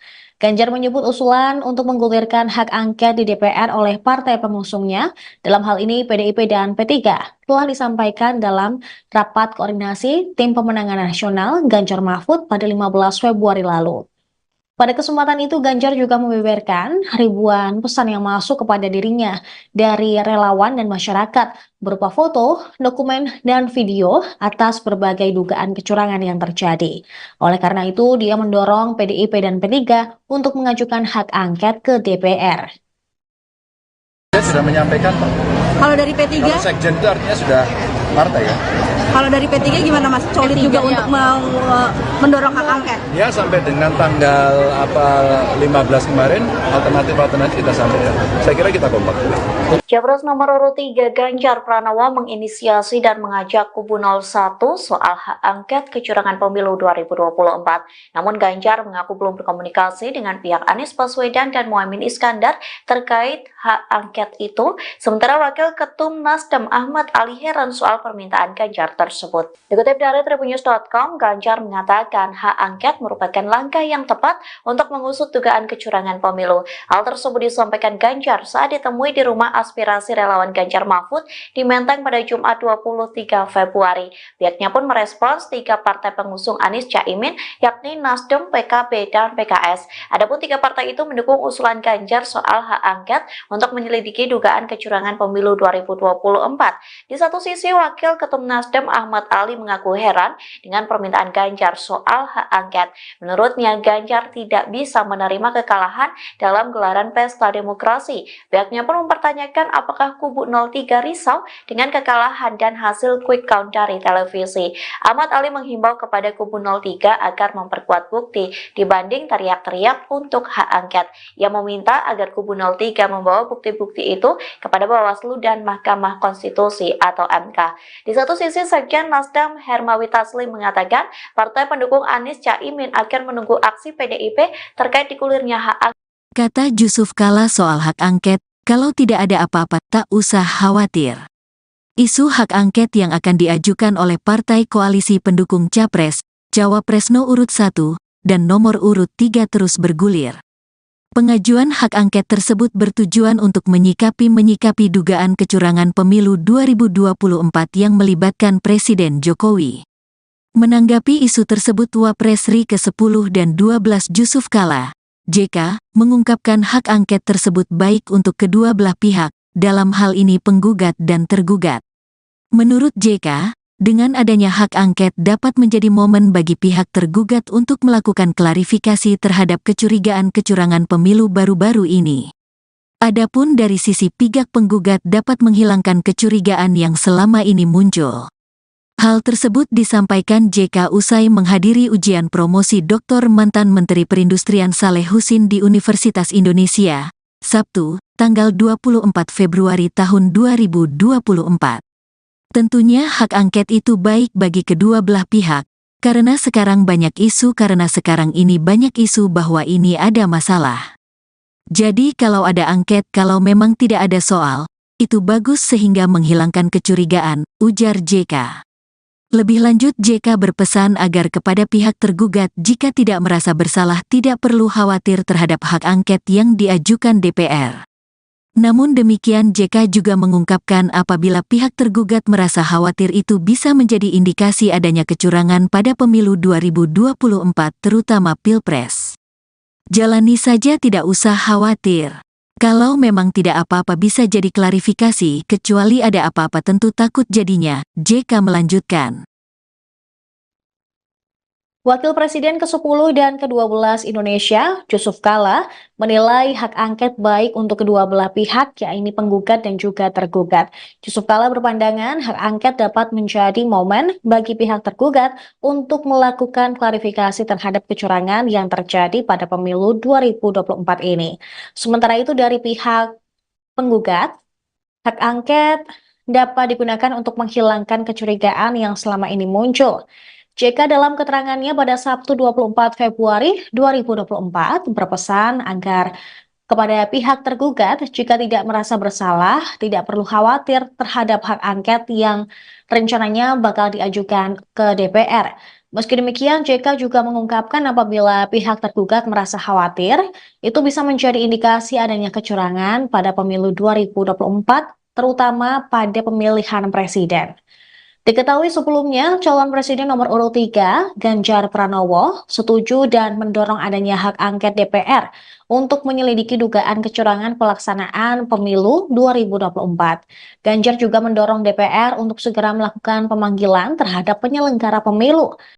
Ganjar menyebut usulan untuk menggulirkan hak angket di DPR oleh partai pengusungnya, dalam hal ini PDIP dan P3, telah disampaikan dalam rapat koordinasi Tim Pemenangan Nasional Ganjar Mahfud pada 15 Februari lalu. Pada kesempatan itu, Ganjar juga membeberkan ribuan pesan yang masuk kepada dirinya dari relawan dan masyarakat berupa foto, dokumen, dan video atas berbagai dugaan kecurangan yang terjadi. Oleh karena itu, dia mendorong PDIP dan P3 untuk mengajukan hak angket ke DPR. Saya sudah menyampaikan, Pak. Kalau dari P3? Kalau sekjen itu artinya sudah partai ya. Kalau dari P3 gimana Mas? Solid juga untuk mendorong hak angket? Ya, sampai dengan tanggal 15 kemarin, alternatif kita sampaikan. Saya kira kita kompak. Capres nomor urut 3 Ganjar Pranowo menginisiasi dan mengajak kubu 01 soal hak angket kecurangan pemilu 2024. Namun Ganjar mengaku belum berkomunikasi dengan pihak Anies Baswedan dan Muhaimin Iskandar terkait hak angket itu. Sementara Wakil Ketum Nasdem Ahmad Ali heran soal permintaan Ganjar tersebut. Dikutip dari Tribunnews.com, Ganjar mengatakan hak angket merupakan langkah yang tepat untuk mengusut dugaan kecurangan pemilu. Hal tersebut disampaikan Ganjar saat ditemui di rumah aspirasi relawan Ganjar Mahfud di Menteng pada Jumat 23 Februari. Pihaknya pun merespons 3 partai pengusung Anies Caimin, yakni Nasdem, PKB, dan PKS. Adapun 3 partai itu mendukung usulan Ganjar soal hak angket untuk menyelidiki dugaan kecurangan pemilu 2024. Di satu sisi, Wakil Ketum Nasdem Nasdem Ahmad Ali mengaku heran dengan permintaan Ganjar soal hak angket. Menurutnya, Ganjar tidak bisa menerima kekalahan dalam gelaran pesta demokrasi. Pihaknya pun mempertanyakan apakah kubu 03 risau dengan kekalahan dan hasil quick count dari televisi. Ahmad Ali menghimbau kepada kubu 03 agar memperkuat bukti dibanding teriak-teriak untuk hak angket. Ia meminta agar kubu 03 membawa bukti-bukti itu kepada Bawaslu dan Mahkamah Konstitusi atau MK. Di satu sisi, Sekjen Nasdem Hermawi Taslim mengatakan partai pendukung Anies Caimin akan menunggu aksi PDIP terkait digulirnya hak angket. Kata Yusuf Kala soal hak angket, kalau tidak ada apa-apa tak usah khawatir. Isu hak angket yang akan diajukan oleh partai koalisi pendukung Capres, Cawapres No. urut 1, dan nomor urut 3 terus bergulir. Pengajuan hak angket tersebut bertujuan untuk menyikapi dugaan kecurangan pemilu 2024 yang melibatkan Presiden Jokowi. Menanggapi isu tersebut, Wapres RI ke-10 dan 12 Yusuf Kala, JK, mengungkapkan hak angket tersebut baik untuk kedua belah pihak, dalam hal ini penggugat dan tergugat. Menurut JK, dengan adanya hak angket dapat menjadi momen bagi pihak tergugat untuk melakukan klarifikasi terhadap kecurigaan kecurangan pemilu baru-baru ini. Adapun dari sisi pihak penggugat dapat menghilangkan kecurigaan yang selama ini muncul. Hal tersebut disampaikan JK usai menghadiri ujian promosi Dr. mantan Menteri Perindustrian Saleh Husin di Universitas Indonesia, Sabtu, tanggal 24 Februari tahun 2024. Tentunya hak angket itu baik bagi kedua belah pihak, karena sekarang ini banyak isu bahwa ini ada masalah. Jadi kalau ada angket, kalau memang tidak ada soal, itu bagus sehingga menghilangkan kecurigaan, ujar JK. Lebih lanjut, JK berpesan agar kepada pihak tergugat jika tidak merasa bersalah tidak perlu khawatir terhadap hak angket yang diajukan DPR. Namun demikian, JK juga mengungkapkan apabila pihak tergugat merasa khawatir itu bisa menjadi indikasi adanya kecurangan pada pemilu 2024 terutama Pilpres. Jalani saja, tidak usah khawatir. Kalau memang tidak apa-apa bisa jadi klarifikasi, kecuali ada apa-apa tentu takut jadinya, JK melanjutkan. Wakil Presiden ke-10 dan ke-12 Indonesia, Yusuf Kala, menilai hak angket baik untuk kedua belah pihak, yakni penggugat dan juga tergugat. Yusuf Kala berpandangan hak angket dapat menjadi momen bagi pihak tergugat untuk melakukan klarifikasi terhadap kecurangan yang terjadi pada pemilu 2024 ini. Sementara itu dari pihak penggugat, hak angket dapat digunakan untuk menghilangkan kecurigaan yang selama ini muncul. JK dalam keterangannya pada Sabtu 24 Februari 2024 berpesan agar kepada pihak tergugat jika tidak merasa bersalah, tidak perlu khawatir terhadap hak angket yang rencananya bakal diajukan ke DPR. Meski demikian, JK juga mengungkapkan apabila pihak tergugat merasa khawatir, itu bisa menjadi indikasi adanya kecurangan pada pemilu 2024, terutama pada pemilihan presiden. Diketahui sebelumnya, calon presiden nomor urut 3, Ganjar Pranowo, setuju dan mendorong adanya hak angket DPR untuk menyelidiki dugaan kecurangan pelaksanaan pemilu 2024. Ganjar juga mendorong DPR untuk segera melakukan pemanggilan terhadap penyelenggara pemilu